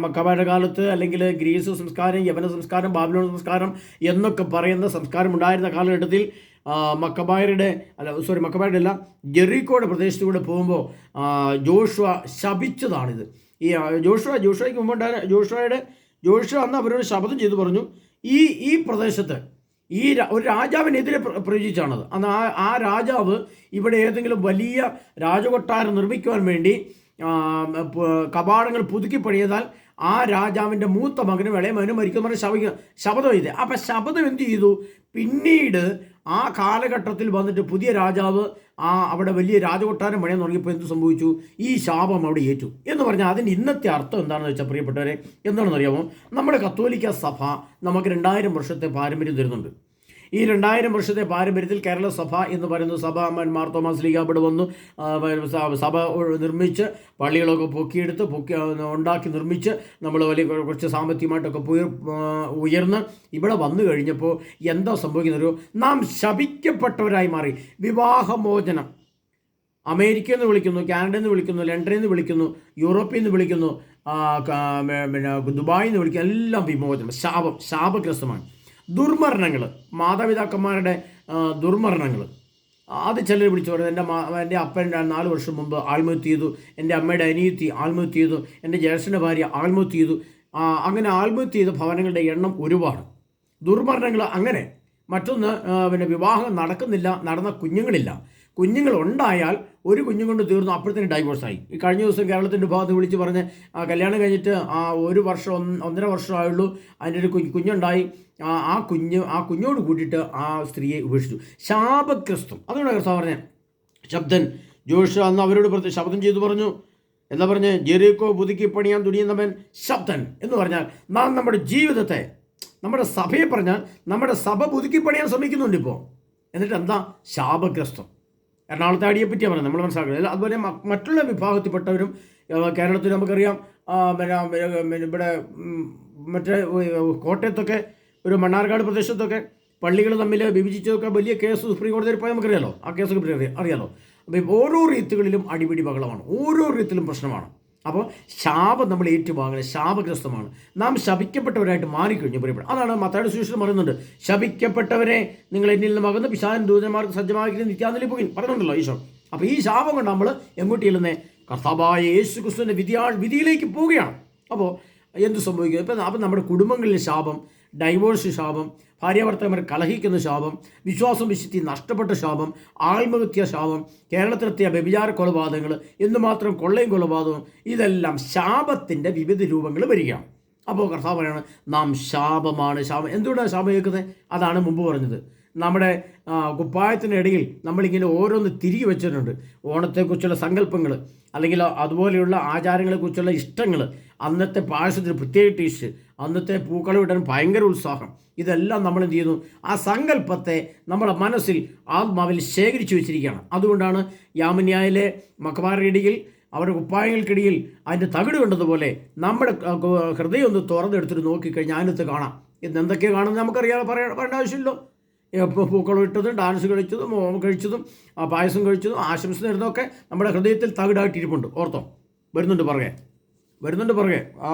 മക്കബാരുടെ കാലത്ത്, അല്ലെങ്കിൽ ഗ്രീസ് സംസ്കാരം, യവന സംസ്കാരം, ബാബിലോൺ സംസ്കാരം എന്നൊക്കെ പറയുന്ന സംസ്കാരം ഉണ്ടായിരുന്ന കാലഘട്ടത്തിൽ മക്കബായരുടെ അല്ല ജെറീക്കോയുടെ പ്രദേശത്തൂടെ പോകുമ്പോൾ ജോഷുവ ശപിച്ചതാണിത്. ഈ ജോഷുവയ്ക്ക് മുമ്പുണ്ടായ ജോഷുവ അന്ന് അവരോട് ശപഥം ചെയ്തു പറഞ്ഞു, ഈ പ്രദേശത്ത് ഒരു രാജാവിനെതിരെ പ്രവചിച്ചാണത്. അന്ന് ആ രാജാവ് ഇവിടെ ഏതെങ്കിലും വലിയ രാജകൊട്ടാരം നിർമ്മിക്കുവാൻ വേണ്ടി കവാടങ്ങൾ പുതുക്കി പണിയതാൽ ആ രാജാവിൻ്റെ മൂത്ത മകനും ഇളയ മകനും മരിക്കുന്ന പറഞ്ഞ് ശപഥം ചെയ്തേ. അപ്പം ശപഥം എന്ത് ചെയ്തു? പിന്നീട് ആ കാലഘട്ടത്തിൽ വന്നിട്ട് പുതിയ രാജാവ് അവിടെ വലിയ രാജകൊട്ടാരം പണിയാൻ തുടങ്ങിയപ്പോൾ എന്ത് സംഭവിച്ചു? ഈ ശാപം അവിടെ ഏറ്റു എന്ന് പറഞ്ഞാൽ അതിൻ്റെ ഇന്നത്തെ അർത്ഥം എന്താണെന്ന് വെച്ചാൽ, പ്രിയപ്പെട്ടവരെ, എന്താണെന്ന് അറിയാമോ? നമ്മുടെ കത്തോലിക്ക സഭ നമുക്ക് 2000 വർഷത്തെ പാരമ്പര്യം തരുന്നുണ്ട്. ഈ 2000 വർഷത്തെ പാരമ്പര്യത്തിൽ കേരള സഭ എന്ന് പറയുന്ന സഭ മാർ തോമസ് ലീഗ ഇവിടെ വന്നു സഭ നിർമ്മിച്ച് പള്ളികളൊക്കെ ഉണ്ടാക്കി നിർമ്മിച്ച് നമ്മൾ വലിയ കുറച്ച് സാമ്പത്തികമായിട്ടൊക്കെ ഉയർന്ന് ഇവിടെ വന്നു കഴിഞ്ഞപ്പോൾ എന്താ സംഭവിക്കുന്നത്? നാം ശപിക്കപ്പെട്ടവരായി മാറി. വിവാഹമോചനം അമേരിക്കയിൽ നിന്ന് വിളിക്കുന്നു, കാനഡയിൽ നിന്ന് വിളിക്കുന്നു, ലണ്ടനിൽ നിന്ന് വിളിക്കുന്നു, യൂറോപ്പിൽ നിന്ന് വിളിക്കുന്നു, ദുബായിൽ നിന്ന് വിളിക്കുന്നു, എല്ലാം വിമോചനം. ശാപഗ്രസ്തമാണ്. ദുർമരണങ്ങൾ, മാതാപിതാക്കന്മാരുടെ ദുർമരണങ്ങൾ, അത് ചിലർ വിളിച്ചു പറയുന്നത്, എൻ്റെ അപ്പൻ 4 വർഷം മുമ്പ് ആത്മഹത്യ ചെയ്തു, എൻ്റെ അമ്മയുടെ അനിയത്തി ആത്മഹത്യ ചെയ്തു, എൻ്റെ ജ്യേഷ്ഠൻ്റെ ഭാര്യ ആത്മഹത്യ ചെയ്തു. അങ്ങനെ ആത്മഹത്യ ചെയ്ത ഭവനങ്ങളുടെ എണ്ണം ഒരുപാട്. ദുർമരണങ്ങൾ അങ്ങനെ. മറ്റൊന്ന്, വിവാഹം നടക്കുന്നില്ല, നടന്ന കുഞ്ഞുങ്ങളുണ്ടായാൽ ഒരു കുഞ്ഞും കൊണ്ട് തീർന്നു, അപ്പോഴത്തേന് ഡൈവോഴ്സായി. ഈ കഴിഞ്ഞ ദിവസം കേരളത്തിൻ്റെ ഭാഗത്ത് വിളിച്ച് പറഞ്ഞ് കല്യാണം കഴിഞ്ഞിട്ട് 1 വർഷം 1.5 വർഷമായുള്ളൂ, അതിൻ്റെ ഒരു കുഞ്ഞുണ്ടായി. ആ കുഞ്ഞോട് കൂട്ടിയിട്ട് ആ സ്ത്രീയെ ഉപേക്ഷിച്ചു. ശാപഗ്രസ്തം. അതുകൊണ്ട് കർത്താവ് പറഞ്ഞ ജോഷുവ അന്ന് അവരോട് ശബ്ദം ചെയ്തു പറഞ്ഞു. എന്താ പറഞ്ഞ്? ജെറീക്കോ പുതുക്കി പണിയാൻ തുനിയുന്നവൻ ശബ്ദൻ എന്ന് പറഞ്ഞാൽ നാം നമ്മുടെ ജീവിതത്തെ, നമ്മുടെ സഭയെ പറഞ്ഞാൽ നമ്മുടെ സഭ പുതുക്കി പണിയാൻ ശ്രമിക്കുന്നുണ്ട് ഇപ്പോൾ. എന്നിട്ട് എന്താ? ശാപഗ്രസ്തം. എറണാകുളത്തെ അടിയെ പറ്റിയാണ് പറയുന്നത്, നമ്മൾ മനസ്സിലാക്കുന്നത്. അതുപോലെ മറ്റുള്ള വിഭാഗത്തിൽപ്പെട്ടവരും കേരളത്തിൽ നമുക്കറിയാം, ഇവിടെ മറ്റേ കോട്ടയത്തൊക്കെ ഒരു മണ്ണാർക്കാട് പ്രദേശത്തൊക്കെ പള്ളികൾ തമ്മിൽ വിഭജിച്ചതൊക്കെ വലിയ കേസ് സുപ്രീം കോടതിയിൽ പോയാൽ നമുക്കറിയാലോ. ആ കേസൊക്കെ അറിയാലോ. അപ്പോൾ ഓരോ റീത്തുകളിലും അടിപിടി ബഹളമാണ്, ഓരോ റീത്തിലും പ്രശ്നമാണ്. അപ്പോൾ ശാപം നമ്മൾ ഏറ്റുവാങ്ങുന്നത് ശാപഗ്രസ്തമാണ്. നാം ശപിക്കപ്പെട്ടവരായിട്ട് മാറിക്കഴിഞ്ഞു പ്രിയപ്പെട്ട. അതാണ് മത്തായിയുടെ സുവിശേഷം പറയുന്നുണ്ട്, ശപിക്കപ്പെട്ടവരെ നിങ്ങൾ എന്നിൽ നിന്ന് മകന്ന് പിശാചൻ ദൂതന്മാർക്ക് സജ്ജമാക്കി നിത്യാനിൽ പോകും പറയുന്നുണ്ടല്ലോ ഈശോ. അപ്പോൾ ഈ ശാപം കൊണ്ട് നമ്മൾ എങ്ങോട്ട് ചെല്ലുന്നത്? കർത്താവായ യേശു ക്രിസ്തുവിൻ്റെ വിധിയിലേക്ക് പോവുകയാണ്. അപ്പോൾ എന്ത് സംഭവിക്കും? അപ്പം നമ്മുടെ കുടുംബങ്ങളിലെ ശാപം, ഡൈവോഴ്സ് ശാപം, ഭാര്യാഭർത്താക്കന്മാർ കലഹിക്കുന്ന ശാപം, വിശ്വാസം വിശുദ്ധി നഷ്ടപ്പെട്ട ശാപം, ആത്മഹത്യ ശാപം, കേരളത്തിലെത്തിയ വ്യഭിചാര കൊലപാതകങ്ങൾ, എന്തുമാത്രം കൊള്ളയും കൊലപാതകവും, ഇതെല്ലാം ശാപത്തിൻ്റെ വിവിധ രൂപങ്ങൾ വരികയാണ്. അപ്പോൾ കർത്താവ് പറയാണ് നാം ശാപമാണ്. എന്തുകൊണ്ടാണ് ശാപം കേൾക്കുന്നത്? അതാണ് മുമ്പ് പറഞ്ഞത്. നമ്മുടെ കുപ്പായത്തിനിടയിൽ നമ്മളിങ്ങനെ ഓരോന്ന് തിരികെ വെച്ചിട്ടുണ്ട്. ഓണത്തെക്കുറിച്ചുള്ള സങ്കല്പങ്ങൾ, അല്ലെങ്കിൽ അതുപോലെയുള്ള ആചാരങ്ങളെക്കുറിച്ചുള്ള ഇഷ്ടങ്ങൾ, അന്നത്തെ പായസത്തിന് പ്രത്യേക ടേസ്റ്റ്, അന്നത്തെ പൂക്കളം ഇടാൻ ഭയങ്കര ഉത്സാഹം, ഇതെല്ലാം നമ്മൾ എന്ത് ചെയ്യുന്നു? ആ സങ്കല്പത്തെ നമ്മുടെ മനസ്സിൽ ആത്മാവിൽ ശേഖരിച്ചു വെച്ചിരിക്കുകയാണ്. അതുകൊണ്ടാണ് യാമന്യായിലെ മക്കബാരുടെ ഇടയിൽ, അവരുടെ കുപ്പായങ്ങൾക്കിടയിൽ അതിൻ്റെ തകിട് കണ്ടതുപോലെ നമ്മുടെ ഹൃദയം ഒന്ന് തുറന്നെടുത്തിട്ട് നോക്കിക്കഴിഞ്ഞാൽ അതിനകത്ത് കാണാം. ഇന്ന് എന്തൊക്കെയാണ് കാണുന്നത് നമുക്കറിയാതെ പറയേണ്ട ആവശ്യമില്ലല്ലോ. പൂക്കളം ഇട്ടതും ഡാൻസ് കളിച്ചതും കഴിച്ചതും പായസം കഴിച്ചതും ആശംസ നേരുന്നതൊക്കെ നമ്മുടെ ഹൃദയത്തിൽ തകിടായിട്ടിരിപ്പുണ്ട്. ഓർത്തോ? വരുന്നുണ്ട് പുറകെ.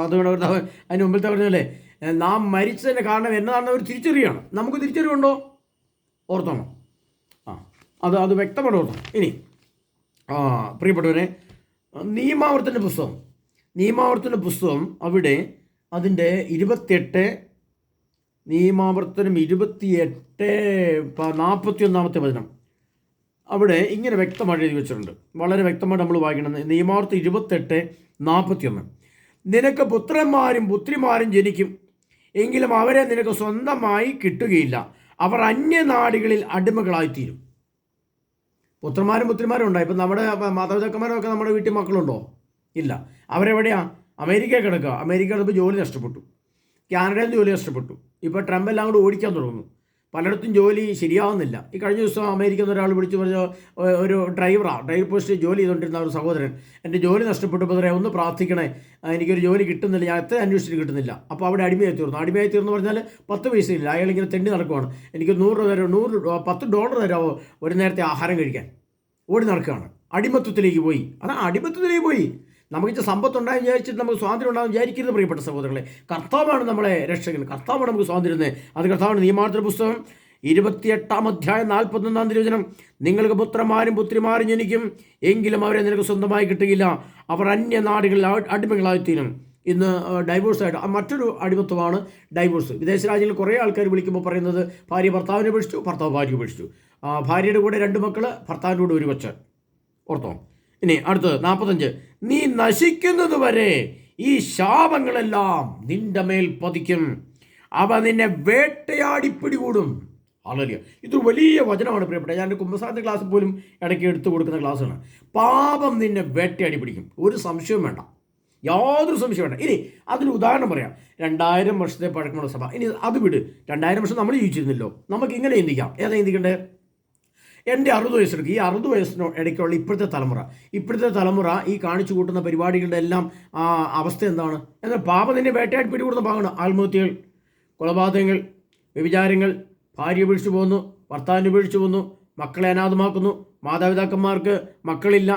അതുകൊണ്ട് അതിന് മുമ്പിലത്തെ പറഞ്ഞല്ലേ, നാം മരിച്ചതിൻ്റെ കാരണം എന്നതാണെന്ന് അവർ തിരിച്ചറിയുകയാണ്. നമുക്ക് തിരിച്ചറിവുണ്ടോ? ഓർത്തോണം. അത് വ്യക്തമാണ്. ഓർത്തോ. ഇനി പ്രിയപ്പെട്ടവരെ, നിയമാവർത്തന പുസ്തകം അവിടെ അതിൻ്റെ 28, നിയമാവർത്തനം 28:41 വചനം അവിടെ ഇങ്ങനെ വ്യക്തമായിട്ട് എഴുതി വെച്ചിട്ടുണ്ട്. വളരെ വ്യക്തമായിട്ട് നമ്മൾ വായിക്കണം. നിയമാവർത്തനം 28:41. നിനക്ക് പുത്രന്മാരും പുത്രിമാരും ജനിക്കും, എങ്കിലും അവരെ നിനക്ക് സ്വന്തമായി കിട്ടുകയില്ല, അവർ അന്യനാടുകളിൽ അടിമകളായിത്തീരും. പുത്രന്മാരും പുത്രിമാരും ഉണ്ടായി. ഇപ്പം നമ്മുടെ മാതാപിതാക്കന്മാരൊക്കെ നമ്മുടെ വീട്ടിൽ മക്കളുണ്ടോ? ഇല്ല. അവരെവിടെയാണ്? അമേരിക്കയിൽ കിടക്കുക. അമേരിക്കയിൽ ഇപ്പോൾ ജോലി നഷ്ടപ്പെട്ടു, കാനഡയിൽ ജോലി നഷ്ടപ്പെട്ടു. ഇപ്പോൾ ട്രംപ് എല്ലാം കൂടെ ഓടിക്കാൻ തുടങ്ങുന്നു. പലയിടത്തും ജോലി ശരിയാവുന്നില്ല. ഈ കഴിഞ്ഞ ദിവസം അമേരിക്കയിൽ നിന്ന് ഒരാൾ വിളിച്ച് പറഞ്ഞ ഒരു ഡ്രൈവർ പോസ്റ്റിൽ ജോലി ചെയ്തുകൊണ്ടിരുന്ന ഒരു സഹോദരൻ, എൻ്റെ ജോലി നഷ്ടപ്പെട്ടു ബ്രദറെ, ഒന്ന് പ്രാർത്ഥിക്കണേ, എനിക്കൊരു ജോലി കിട്ടുന്നില്ല, ഞാൻ എത്ര അന്വേഷിച്ചിട്ട് കിട്ടുന്നില്ല. അപ്പോൾ അവിടെ അടിമയായി തീർന്നു പറഞ്ഞാൽ 10 പൈസയില്ല, അയാൾ ഇങ്ങനെ തെണ്ടി നടക്കുവാണ്. എനിക്ക് $10 തരാമോ ഒരു നേരത്തെ ആഹാരം കഴിക്കാൻ, ഓടി നടക്കുകയാണ്. അടിമത്വത്തിലേക്ക് പോയി. അതാണ് അടിമത്വത്തിലേക്ക് പോയി. നമുക്ക് സമ്പത്തുണ്ടായി വിചാരിച്ചിട്ട് നമുക്ക് സ്വാതന്ത്ര്യം ഉണ്ടാകും വിചാരിക്കരുത് പ്രിയപ്പെട്ട സഹോദരങ്ങളെ. കർത്താവാണ് നമ്മളെ രക്ഷകൻ, കർത്താവാണ് നമുക്ക് സ്വാതന്ത്ര്യം. അത് കർത്താവാണ്. നിയമാവർത്തന പുസ്തകം 28-ാം അധ്യായം 41-ാം തിരുവചനം, നിങ്ങൾക്ക് പുത്രന്മാരും പുത്രിമാരും ജനിക്കും, എങ്കിലും അവരെ നിനക്ക് സ്വന്തമായി കിട്ടുകയില്ല, അവർ അന്യനാടുകളിൽ അടിമകളായിത്തീരും. ഇന്ന് ഡൈവോഴ്സായിട്ട് മറ്റൊരു അടിമത്വമാണ് ഡൈവോഴ്സ്. വിദേശ രാജ്യങ്ങളിൽ കുറേ ആൾക്കാർ വിളിക്കുമ്പോൾ പറയുന്നത് ഭാര്യ ഭർത്താവിനെ ഉപേക്ഷിച്ചു, ഭർത്താവ് ഭാര്യയെ ഉപേക്ഷിച്ചു, ഭാര്യയുടെ കൂടെ 2 മക്കൾ, ഭർത്താവിൻ്റെ കൂടെ 1 കൊച്ച്. ഓർത്തോ. ഇനി അടുത്തത് 45, നീ നശിക്കുന്നത് വരെ ഈ ശാപങ്ങളെല്ലാം നിന്റെ മേൽ പതിക്കും, അവ നിന്നെ വേട്ടയാടി പിടികൂടും. ഹല്ലേലൂയ. ഇതൊരു വലിയ വചനമാണ് പ്രിയപ്പെട്ട. ഞാൻ കുമ്പസാരത്തെ ക്ലാസ്സിൽ പോലും ഇടയ്ക്ക് എടുത്തു കൊടുക്കുന്ന ക്ലാസ്സാണ്. പാപം നിന്നെ വേട്ടയാടി പിടിക്കും, ഒരു സംശയവും വേണ്ട, യാതൊരു സംശയം വേണ്ട. ഇനി അതിന് ഉദാഹരണം പറയാം. 2000 വർഷത്തെ പഴക്കമുള്ള സഭ. ഇനി അത് വിട്, 2000 വർഷം നമ്മൾ ജീവിച്ചിരുന്നല്ലോ, നമുക്ക് ഇങ്ങനെ ചിന്തിക്കാം. ഏതാ ചിന്തിക്കണ്ടേ? എൻ്റെ 60 വയസ്സെടുക്കും. ഈ 60 വയസ്സിന് ഇടയ്ക്കുള്ള ഇപ്പോഴത്തെ തലമുറ ഈ കാണിച്ചു കൂട്ടുന്ന പരിപാടികളുടെ എല്ലാം അവസ്ഥ എന്താണ്? എന്നാൽ പാപം നിന്നെ വേട്ടയാടി പിടികൂടുന്ന ഭാഗമാണ്. ആത്മഹത്യകൾ, കൊലപാതകങ്ങൾ, വ്യഭിചാരങ്ങൾ, ഭാര്യ ഉപേക്ഷിച്ചു പോകുന്നു, ഭർത്താവിനെ ഉപേക്ഷിച്ചു പോകുന്നു, മക്കളെ അനാഥമാക്കുന്നു, മാതാപിതാക്കന്മാർക്ക് മക്കളില്ല,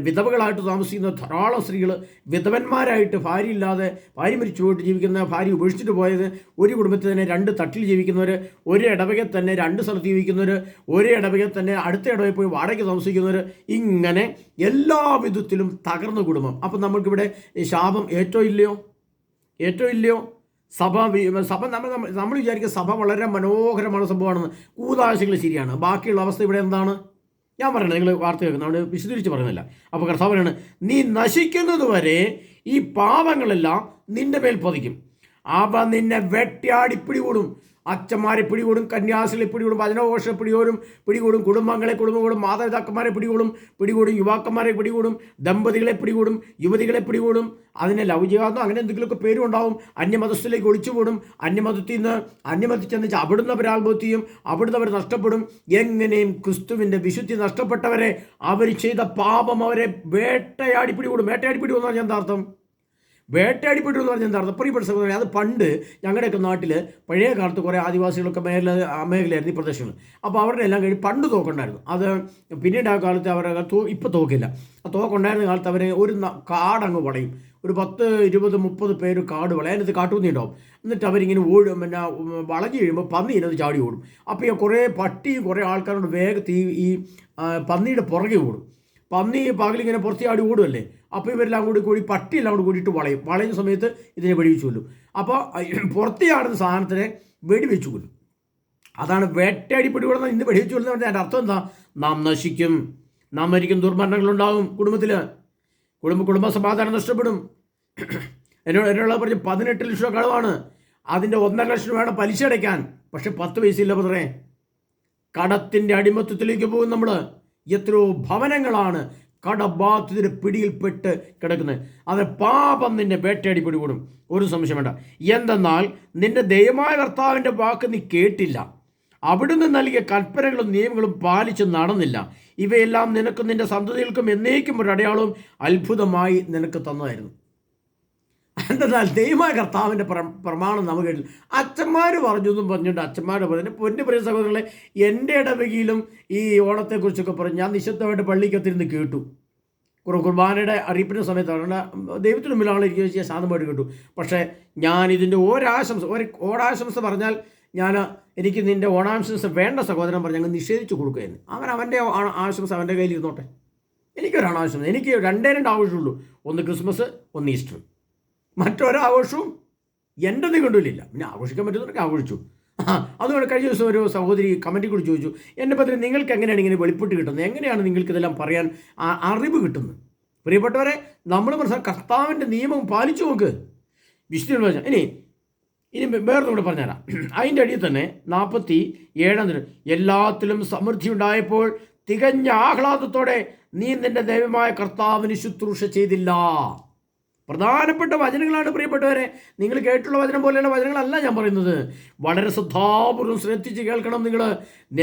വിധവകളായിട്ട് താമസിക്കുന്ന ധാരാളം സ്ത്രീകൾ, വിധവന്മാരായിട്ട് ഭാര്യയില്ലാതെ, ഭാര്യ മരിച്ചു പോയിട്ട് ജീവിക്കുന്ന, ഭാര്യ ഉപേക്ഷിച്ചിട്ട് പോയത്, ഒരു കുടുംബത്തിൽ തന്നെ 2 തട്ടിൽ ജീവിക്കുന്നവർ, ഒരു ഇടവകയിൽ തന്നെ 2 സ്ഥലത്ത് ജീവിക്കുന്നവർ, ഒരു ഇടവകയിൽ തന്നെ അടുത്ത ഇടവകയിൽ പോയി വാടകയ്ക്ക് താമസിക്കുന്നവർ, ഇങ്ങനെ എല്ലാ വിധത്തിലും തകർന്ന കുടുംബം. അപ്പം നമുക്കിവിടെ ശാപം ഏറ്റവും ഇല്ലയോ? സഭ നമ്മൾ വിചാരിക്കുക സഭ വളരെ മനോഹരமான സംഭവമാണെന്ന്. കൂതാശകൾ ശരിയാണ്, ബാക്കിയുള്ള അവസ്ഥ ഇവിടെ എന്താണ്? ഞാൻ പറയണത് നിങ്ങൾ വാർത്ത കേൾക്കുന്നത്, അവിടെ വിശദീകരിച്ച് പറയുന്നില്ല. അപ്പോൾ കർത്താവ് പറയാണ്, നീ നശിക്കുന്നത് വരെ ഈ പാപങ്ങളെല്ലാം നിന്റെ മേൽ പതിക്കും, അവ നിന്നെ വെട്ടിയാടി പിടികൂടും. അച്ഛന്മാരെ പിടികൂടും, കന്യാസികളെ പിടികൂടും, വചനഘോഷ പിടികൂടും, കുടുംബങ്ങളെ മാതാപിതാക്കന്മാരെ പിടികൂടും, യുവാക്കന്മാരെ പിടികൂടും, ദമ്പതികളെ പിടികൂടും, യുവതികളെ പിടികൂടും. അതിനെ ലൗകികമെന്നോ അങ്ങനെ എന്തെങ്കിലുമൊക്കെ പേരും ഉണ്ടാവും. അന്യമതസ്ഥയിലേക്ക് ഒളിച്ചുകൂടും. അന്യമതത്തിൽ ചെന്ന് അവിടുന്ന് അവർ ആത്മഹത്യ ചെയ്യും, അവിടുന്ന് അവർ നഷ്ടപ്പെടും. എങ്ങനെയും ക്രിസ്തുവിൻ്റെ വിശുദ്ധി നഷ്ടപ്പെട്ടവരെ, അവർ ചെയ്ത പാപം അവരെ വേട്ടയാടി പിടികൂടും. വേട്ടയാടി പിടികൂടുന്ന പറഞ്ഞാൽ എന്താ അർത്ഥം? വേട്ടയാടിപ്പെട്ടു എന്ന് പറഞ്ഞാൽ എന്താണ്? പ്രിയപ്പെട്ട സഹോദരൻ, അത് പണ്ട് ഞങ്ങളുടെയൊക്കെ നാട്ടിൽ പഴയ കാലത്ത് കുറേ ആദിവാസികളൊക്കെ മേഖലയായിരുന്നു ഈ പ്രദേശങ്ങൾ. അപ്പോൾ അവരുടെ എല്ലാം കഴിഞ്ഞ് പണ്ട് തോക്കുണ്ടായിരുന്നു. അത് പിന്നീട് ആ കാലത്ത് അവരുടെ ഇപ്പോൾ തോക്കില്ല. ആ തോക്കുണ്ടായിരുന്ന കാലത്ത് അവർ ഒരു കാടങ്ങ് വളയും. ഒരു 10, 20, 30 പേര് കാട് വളയും. അതിനകത്ത് കാട്ടുപന്നി ഉണ്ടാവും. എന്നിട്ട് അവരിങ്ങനെ വളഞ്ഞു കഴിയുമ്പോൾ പന്നി ഇതിനകത്ത് ചാടി ഓടും. അപ്പോൾ ഈ കുറേ പട്ടിയും കുറേ ആൾക്കാരോട് വേഗത്തിൽ ഈ പന്നിയുടെ പുറകെ ഓടും. പന്നി പകലിങ്ങനെ പുറത്ത് ചാടി ഓടുമല്ലേ. അപ്പോൾ ഇവരെല്ലാം കൂടി പട്ടിയെല്ലാം കൂടിയിട്ട് വളയുന്ന സമയത്ത് ഇതിനെ വെടിവെച്ച് കൊല്ലും. അപ്പോൾ പുറത്ത് ചാടുന്ന സാധനത്തിനെ വെടിവെച്ച് കൊല്ലും. അതാണ് വേട്ടയാടി പിടികൂടുന്നത്. ഇന്ന് വെടിവെച്ച് കൊല്ലുന്നത് അതിൻ്റെ അർത്ഥം എന്താ? നാം നശിക്കും, നാം മരിക്കും, ദുർമരണങ്ങളുണ്ടാകും, കുടുംബ സമാധാനം നഷ്ടപ്പെടും. എന്നോട് പറഞ്ഞ് 18 ലക്ഷം കളവാണ്, അതിൻ്റെ 1.5 ലക്ഷം വേണം പലിശ അടയ്ക്കാൻ. പക്ഷെ 10 പൈസയില്ല ബ്രദറെ. കടത്തിൻ്റെ അടിമത്വത്തിലേക്ക് പോകും നമ്മൾ. എത്രയോ ഭവനങ്ങളാണ് കടബാധിതരുടെ പിടിയിൽപ്പെട്ട് കിടക്കുന്നത്. അത് പാപം നിന്നെ വേട്ടയാടി പിടികൂടും, ഒരു സംശയം വേണ്ട. എന്തെന്നാൽ നിന്റെ ദൈവമായ കർത്താവിൻ്റെ വാക്ക് നീ കേട്ടില്ല, അവിടുന്ന് നൽകിയ കൽപ്പനകളും നിയമങ്ങളും പാലിച്ച് നടന്നില്ല. ഇവയെല്ലാം നിനക്കും നിന്റെ സന്തതികൾക്കും എന്നേക്കും ഒരു അടയാളവും അത്ഭുതമായി നിനക്ക് തന്നതായിരുന്നു. എന്തെന്നാൽ ദൈവമായ കർത്താവിൻ്റെ പ്രമാണം നമുക്ക് കേട്ടില്ല. അച്ഛന്മാർ പറഞ്ഞൊന്നും പറഞ്ഞിട്ട് അച്ഛന്മാർ പറഞ്ഞു. പൊന്നു പ്രിയ സഹോദരങ്ങളെ, എൻ്റെ ഇടവകയിലും ഈ ഓണത്തെക്കുറിച്ചൊക്കെ പറഞ്ഞു ഞാൻ നിശബ്ദമായിട്ട് പള്ളിക്കത്തിരുന്ന് കേട്ടു. കുർബാനയുടെ അറിയിപ്പിൻ്റെ സമയത്താണ് ദൈവത്തിന് മുമ്പിലാണ് ഇരിക്കുക, ശാന്തമായിട്ട് കേട്ടു. പക്ഷേ ഞാൻ ഇതിൻ്റെ ഓണാശംസ പറഞ്ഞാൽ എനിക്ക് നിൻ്റെ ഓണാശംസ വേണ്ട സഹോദരൻ പറഞ്ഞ് അങ്ങ് നിഷേധിച്ച് കൊടുക്കുകയായിരുന്നു. അങ്ങനെ അവൻ്റെ ആശംസ അവൻ്റെ കയ്യിൽ ഇരുന്നോട്ടെ. എനിക്കൊരാണാശംസ. എനിക്ക് 2 ആഘോഷമുള്ളൂ. ഒന്ന് ക്രിസ്മസ്, ഒന്ന് ഈസ്റ്റർ. മറ്റൊരാഘോഷവും എൻ്റെ കൊണ്ടുമില്ല. പിന്നെ ആഘോഷിക്കാൻ പറ്റുന്നവർക്ക് ആഘോഷിച്ചു. അതുകൊണ്ട് കഴിഞ്ഞ ദിവസം ഒരു സഹോദരി കമൻറ്റിൽ കൂടി ചോദിച്ചു, എൻ്റെ പറ്റി നിങ്ങൾക്ക് എങ്ങനെയാണ് ഇങ്ങനെ വെളിപ്പെട്ട് കിട്ടുന്നത്? എങ്ങനെയാണ് നിങ്ങൾക്കിതെല്ലാം പറയാൻ അറിവ് കിട്ടുന്നത്? പ്രിയപ്പെട്ടവരെ, നമ്മൾ കർത്താവിൻ്റെ നിയമം പാലിച്ചു നോക്ക്. വിശുദ്ധ പറഞ്ഞാൽ ഇനി വേറെ കൂടെ പറഞ്ഞുതരാം. അതിൻ്റെ അടിയിൽ തന്നെ 47 എല്ലാത്തിലും സമൃദ്ധി ഉണ്ടായപ്പോൾ തികഞ്ഞ ആഹ്ലാദത്തോടെ നീ നിന്റെ ദൈവമായ കർത്താവിന് ശുശ്രൂഷ ചെയ്തില്ല. പ്രധാനപ്പെട്ട വചനങ്ങളാണ് പ്രിയപ്പെട്ടവരെ. നിങ്ങൾ കേട്ടുള്ള വചനം പോലെയുള്ള വചനങ്ങളല്ല ഞാൻ പറയുന്നത്. വളരെ ശ്രദ്ധാപൂർവ്വം ശ്രദ്ധിച്ച് കേൾക്കണം. നിങ്ങൾ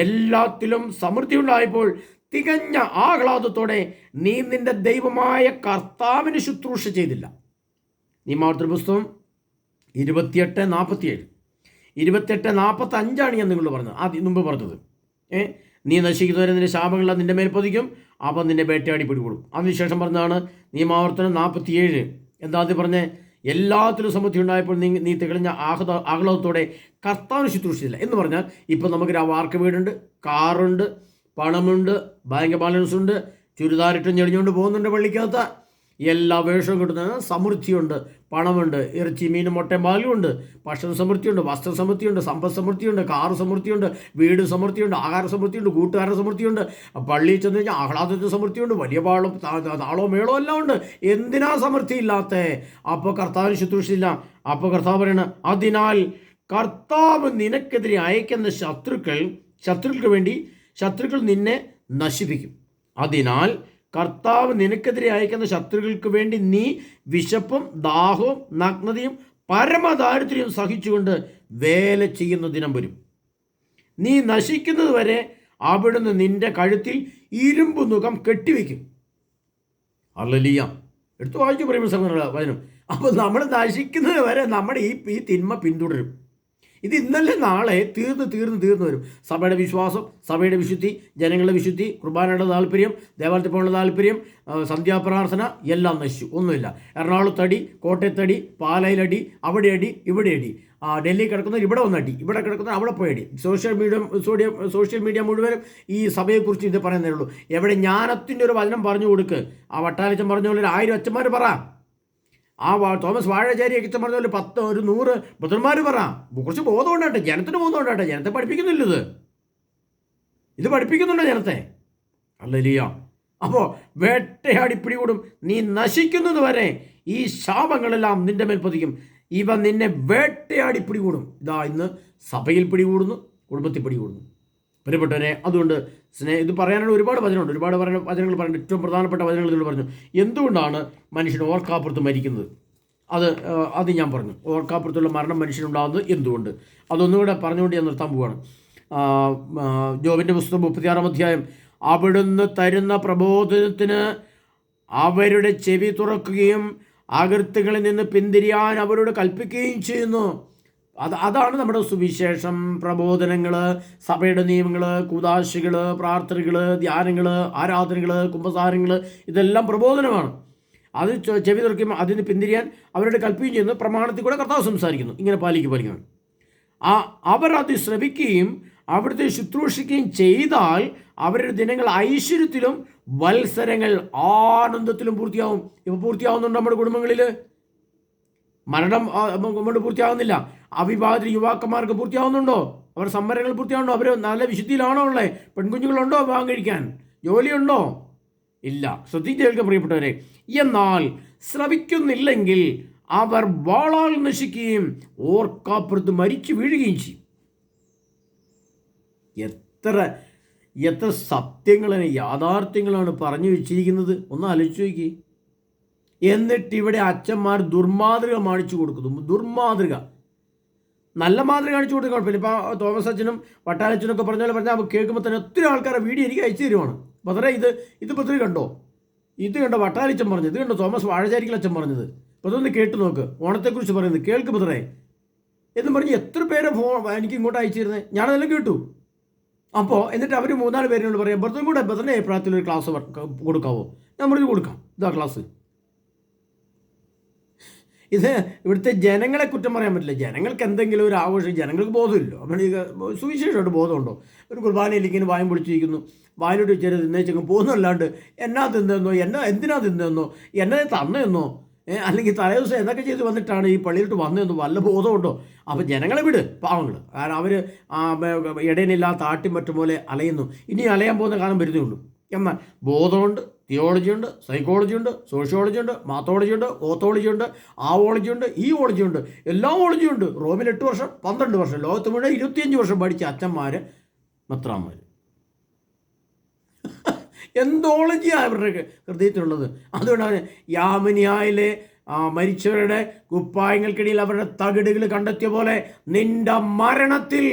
എല്ലാത്തിലും സമൃദ്ധി ഉണ്ടായപ്പോൾ തികഞ്ഞ ആഹ്ലാദത്തോടെ നീ നിന്റെ ദൈവമായ കർത്താവിന് ശുശ്രൂഷ ചെയ്തില്ല. നിയമാവർത്തന പുസ്തകം 28:47, 28:45 ഞാൻ നിങ്ങളോട് പറഞ്ഞത്, ആദ്യം മുമ്പ് പറഞ്ഞത്. നീ നശിക്കുന്നവരെ നിന്റെ ശാപങ്ങളെ നിന്റെ മേൽ പതിക്കും, അപ്പം നിന്നെ വേട്ടയാടി പിടികൂടും. അതിനുശേഷം പറഞ്ഞതാണ് നിയമാവർത്തനം 47. എന്താ അത് പറഞ്ഞേ? എല്ലാത്തിലും സമൃദ്ധി ഉണ്ടായപ്പോൾ നീ തികഞ്ഞ ആഹ്ലാദത്തോടെ കർത്താവിന് ശുശ്രൂഷിച്ചില്ല എന്ന് പറഞ്ഞാൽ, ഇപ്പം നമുക്കൊരു വാർക്ക് വീടുണ്ട്, കാറുണ്ട്, പണമുണ്ട്, ബാങ്ക് ബാലൻസ് ഉണ്ട്, ചുരിദാറിട്ടും ഞെളിഞ്ഞുകൊണ്ട് പോകുന്നുണ്ട് പള്ളിക്കകത്ത്, എല്ലാ വേഷവും കിട്ടുന്ന സമൃദ്ധിയുണ്ട്, പണമുണ്ട്, ഇറച്ചി മീനും മുട്ടയും പാലും ഉണ്ട്, ഭക്ഷണ സമൃദ്ധിയുണ്ട്, വസ്ത്ര സമൃദ്ധിയുണ്ട്, സമ്പദ് സമൃദ്ധിയുണ്ട്, കാറ് സമൃദ്ധിയുണ്ട്, വീട് സമൃദ്ധിയുണ്ട്, ആഹാര സമൃദ്ധിയുണ്ട്, കൂട്ടുകാരുടെ സമൃദ്ധിയുണ്ട്, പള്ളിയിൽ ചെന്ന് കഴിഞ്ഞാൽ ആഹ്ലാദത്തിന് സമൃദ്ധിയുണ്ട്, വലിയ താളോ മേളോ എല്ലാം ഉണ്ട്. എന്തിനാ സമൃദ്ധി ഇല്ലാത്ത? അപ്പോൾ കർത്താവിന് ശുശ്രൂഷയില്ല. അപ്പോൾ കർത്താവ് പറയണ, അതിനാൽ കർത്താവ് നിനക്കെതിരെ അയക്കുന്ന ശത്രുക്കൾ നിന്നെ നശിപ്പിക്കും. അതിനാൽ കർത്താവ് നിനക്കെതിരെ അയക്കുന്ന ശത്രുക്കൾക്ക് വേണ്ടി നീ വിശപ്പും ദാഹവും നഗ്നതയും പരമദാരിദ്ര്യവും സഹിച്ചുകൊണ്ട് വേല ചെയ്യുന്ന ദിനം വരും. നീ നശിക്കുന്നത് വരെ അവിടുന്ന് നിന്റെ കഴുത്തിൽ ഇരുമ്പ് നുകം കെട്ടിവെക്കും. ഹല്ലേലൂയ. എടുത്തു വായിച്ചു പറയുമ്പോൾ സഹോദരങ്ങളെ വചനം. അപ്പോൾ നമ്മൾ നശിക്കുന്നത് വരെ നമ്മുടെ ഈ തിന്മ പിന്തുടരും. ഇത് ഇന്നലെ നാളെ തീർന്നു വരും. സഭയുടെ വിശ്വാസം, സഭയുടെ വിശുദ്ധി, ജനങ്ങളുടെ വിശുദ്ധി, കുർബാനയുടെ താല്പര്യം, ദേവാലയത്തിൽ പോലുള്ള താല്പര്യം, സന്ധ്യാപ്രാർത്ഥന എല്ലാം നശിച്ചു. ഒന്നുമില്ല. എറണാകുളത്തടി, കോട്ടയത്തടി, പാലയിലടി, അവിടെ അടി, ഇവിടെ അടി, ഡൽഹി കിടക്കുന്നവർ ഇവിടെ വന്നടി, ഇവിടെ കിടക്കുന്നവർ അവിടെ പോയടി. സോഷ്യൽ മീഡിയ മുഴുവനും ഈ സഭയെക്കുറിച്ച് ഇത് പറയുന്നേ ഉള്ളൂ. എവിടെ ജ്ഞാനത്തിൻ്റെ ഒരു വചനം പറഞ്ഞു കൊടുക്ക്. ആ വട്ടാലച്ചൻ പറഞ്ഞ പോലെ 1000 അച്ഛന്മാർ പറ, ആ തോമസ് വാഴാചാരിയൊക്കെ പറഞ്ഞ പോലെ 100 ബുദ്ധന്മാർ പറ. കുറച്ച് ബോധം ഉണ്ടാട്ടെ, ജനത്തിന് ബോധം ഉണ്ടാട്ടെ. ജനത്തെ പഠിപ്പിക്കുന്നില്ല, ഇത് പഠിപ്പിക്കുന്നുണ്ടോ ജനത്തെ? ഹല്ലേലൂയ. അപ്പോൾ വേട്ടയാടി പിടികൂടും, നീ നശിക്കുന്നത് വരെ ഈ ശാപങ്ങളെല്ലാം നിന്റെ മേൽ പതിക്കും, ഇവ നിന്നെ വേട്ടയാടി പിടികൂടും. ഇതാ ഇന്ന് സഭയിൽ പിടികൂടുന്നു, കുടുംബത്തിൽ പിടികൂടുന്നു. പ്രിയപ്പെട്ടവരെ, അതുകൊണ്ട് ഇത് പറയാനുള്ള ഒരുപാട് വചനമുണ്ട്, ഒരുപാട് വചനങ്ങൾ പറയുന്നത്. ഏറ്റവും പ്രധാനപ്പെട്ട വചനങ്ങൾ ഇതിൽ പറഞ്ഞു. എന്തുകൊണ്ടാണ് മനുഷ്യൻ ഓർക്കാപ്പുറത്ത് മരിക്കുന്നത്? അത് ഞാൻ പറഞ്ഞു. ഓർക്കാപ്പുറത്തുള്ള മരണം മനുഷ്യനുണ്ടാകുന്നത് എന്തുകൊണ്ട്? അതൊന്നുകൂടെ പറഞ്ഞുകൊണ്ട് ഞാൻ നിർത്താൻ പോവുകയാണ്. ജോബിൻ്റെ പുസ്തകം 36-ാം അധ്യായം. അവിടുന്ന് തരുന്ന പ്രബോധനത്തിന് അവരുടെ ചെവി തുറക്കുകയും അകൃത്യങ്ങളിൽ നിന്ന് പിന്തിരിയാൻ അവരോട് കൽപ്പിക്കുകയും ചെയ്യുന്നു. അതാണ് നമ്മുടെ സുവിശേഷം, പ്രബോധനങ്ങൾ, സഭയുടെ നിയമങ്ങൾ, കൂദാശകൾ, പ്രാർത്ഥനകൾ, ധ്യാനങ്ങൾ, ആരാധനകൾ, കുമ്പസാരങ്ങൾ, ഇതെല്ലാം പ്രബോധനമാണ്. അത് ചെവി തുറക്കുമ്പോൾ അതിന് പിന്തിരിയാൻ അവരോട് കൽപ്പിക്കുകയും ചെയ്യുന്നു. പ്രമാണത്തിൽ കൂടെ കർത്താവ് സംസാരിക്കുന്നു, ഇങ്ങനെ പാലിക്കണം. അവർ അത് ശ്രവിക്കുകയും അവിടുത്തെ ശുശ്രൂഷിക്കുകയും ചെയ്താൽ അവരുടെ ദിനങ്ങൾ ഐശ്വര്യത്തിലും വത്സരങ്ങൾ ആനന്ദത്തിലും പൂർത്തിയാവും. ഇപ്പോൾ പൂർത്തിയാവുന്നുണ്ട് നമ്മുടെ കുടുംബങ്ങളിൽ. മരണം കൊണ്ട് പൂർത്തിയാകുന്നില്ല. അവിവാഹിത യുവാക്കന്മാർക്ക് പൂർത്തിയാവുന്നുണ്ടോ? അവർ സംവരണങ്ങൾ പൂർത്തിയാവുന്നുണ്ടോ? അവർ നല്ല വിശുദ്ധിയിലാണോ ഉള്ളത്? പെൺകുഞ്ഞുങ്ങളുണ്ടോ വിവാഹം കഴിക്കാൻ? ജോലിയുണ്ടോ? ഇല്ല. ശ്രദ്ധിച്ച് കേൾക്കുക പ്രിയപ്പെട്ടവരെ. എന്നാൽ ശ്രവിക്കുന്നില്ലെങ്കിൽ അവർ വാളാൽ നശിക്കുകയും ഓർക്കാപ്പുറത്ത് മരിച്ചു വീഴുകയും ചെയ്യും. എത്ര സത്യങ്ങളാണ്, യാഥാർത്ഥ്യങ്ങളാണ് പറഞ്ഞു വെച്ചിരിക്കുന്നത്. ഒന്ന് ആലോചിച്ച് നോക്കി. എന്നിട്ട് ഇവിടെ അച്ഛന്മാർ ദുർമാതൃക കാണിച്ചു കൊടുക്കുന്നു. ദുർമാതൃക. നല്ല മാതൃക കാണിച്ചു കൊടുക്കാൻ കുഴപ്പമില്ല. ഇപ്പോൾ തോമസ് അച്ഛനും വട്ടാലച്ഛനൊക്കെ പറഞ്ഞാൽ കേൾക്കുമ്പോൾ തന്നെ ഒത്തിരി ആൾക്കാരെ വീഡിയോ എനിക്ക് അയച്ചു തരുവാണ്. ബദറെ ഇത് ബദറി കണ്ടോ, ഇത് കണ്ടോ വട്ടാലച്ചൻ പറഞ്ഞത്, ഇത് കണ്ടോ തോമസ് വാഴചാരിക്കൽ അച്ഛൻ പറഞ്ഞത്, അപ്പോൾ അതൊന്ന് കേട്ട് നോക്ക്. ഓണത്തെക്കുറിച്ച് പറയുന്നത് കേൾക്ക് ബദറെ എന്നും പറഞ്ഞ് എത്ര പേരെ എനിക്ക് ഇങ്ങോട്ട് അയച്ചു തരുന്നത്. ഞാനതെല്ലാം കേട്ടു. അപ്പോൾ എന്നിട്ട് അവർ 3-4 പേരിനോട് പറയാം, ബദറിൻ്റെ അഭിപ്രായത്തിൽ ഒരു ക്ലാസ് കൊടുക്കാവോ? ഞാൻ പറഞ്ഞു കൊടുക്കാം, ഇതാ ക്ലാസ്. ഇത് ഇവിടുത്തെ ജനങ്ങളെ കുറ്റം പറയാൻ പറ്റില്ല. ജനങ്ങൾക്ക് എന്തെങ്കിലും ഒരു ആഘോഷം, ജനങ്ങൾക്ക് ബോധമില്ലോ. അപ്പോൾ ഈ സുവിശേഷമായിട്ട് ബോധമുണ്ടോ? ഒരു കുർബാനയിൽ ഇങ്ങനെ വായും പൊളിച്ചിരിക്കുന്നു, വായിലോട്ട് വെച്ചാൽ തിന്നേച്ചങ്ങ് പോകുന്നല്ലാണ്ട് എന്തിനാ തിന്നെന്നോ എന്നെ തന്നെന്നോ അല്ലെങ്കിൽ തലേദിവസം എന്തൊക്കെ ചെയ്ത് വന്നിട്ടാണ് ഈ പള്ളിയിലോട്ട് വന്നതെന്നോ വല്ല ബോധമുണ്ടോ? അപ്പോൾ ജനങ്ങളെ വിട്, പാവങ്ങൾ. കാരണം അവർ ഇടയിലില്ലാത്ത ആട്ടിൻപറ്റ പോലെ അലയുന്നു. ഇനി അലയാൻ പോകുന്ന കാലം വരുന്നേ ഉള്ളൂ. എന്നാൽ ബോധമുണ്ട്, തിയോളജി ഉണ്ട്, സൈക്കോളജി ഉണ്ട്, സോഷ്യോളജി ഉണ്ട്, മാത്തോളജി ഉണ്ട്, ഓത്തോളജി ഉണ്ട്, ആ ഓളജി ഉണ്ട്, ഈ ഓളജി ഉണ്ട്, എല്ലാ ഓളജിയും ഉണ്ട്. റോമിൽ 8 വർഷം 12 വർഷം, ലോകത്ത് മുഴുവൻ 25 വർഷം പഠിച്ച അച്ഛന്മാർ, മെത്രാന്മാർ. എന്തോളജിയാണ് അവരുടെ ഹൃദയത്തിലുള്ളത്. അതുകൊണ്ടാണ് യാമിനിയായിലെ മരിച്ചവരുടെ കുപ്പായങ്ങൾക്കിടയിൽ അവരുടെ തകിടുകൾ കണ്ടെത്തിയ പോലെ നിന്റെ മരണത്തിൽ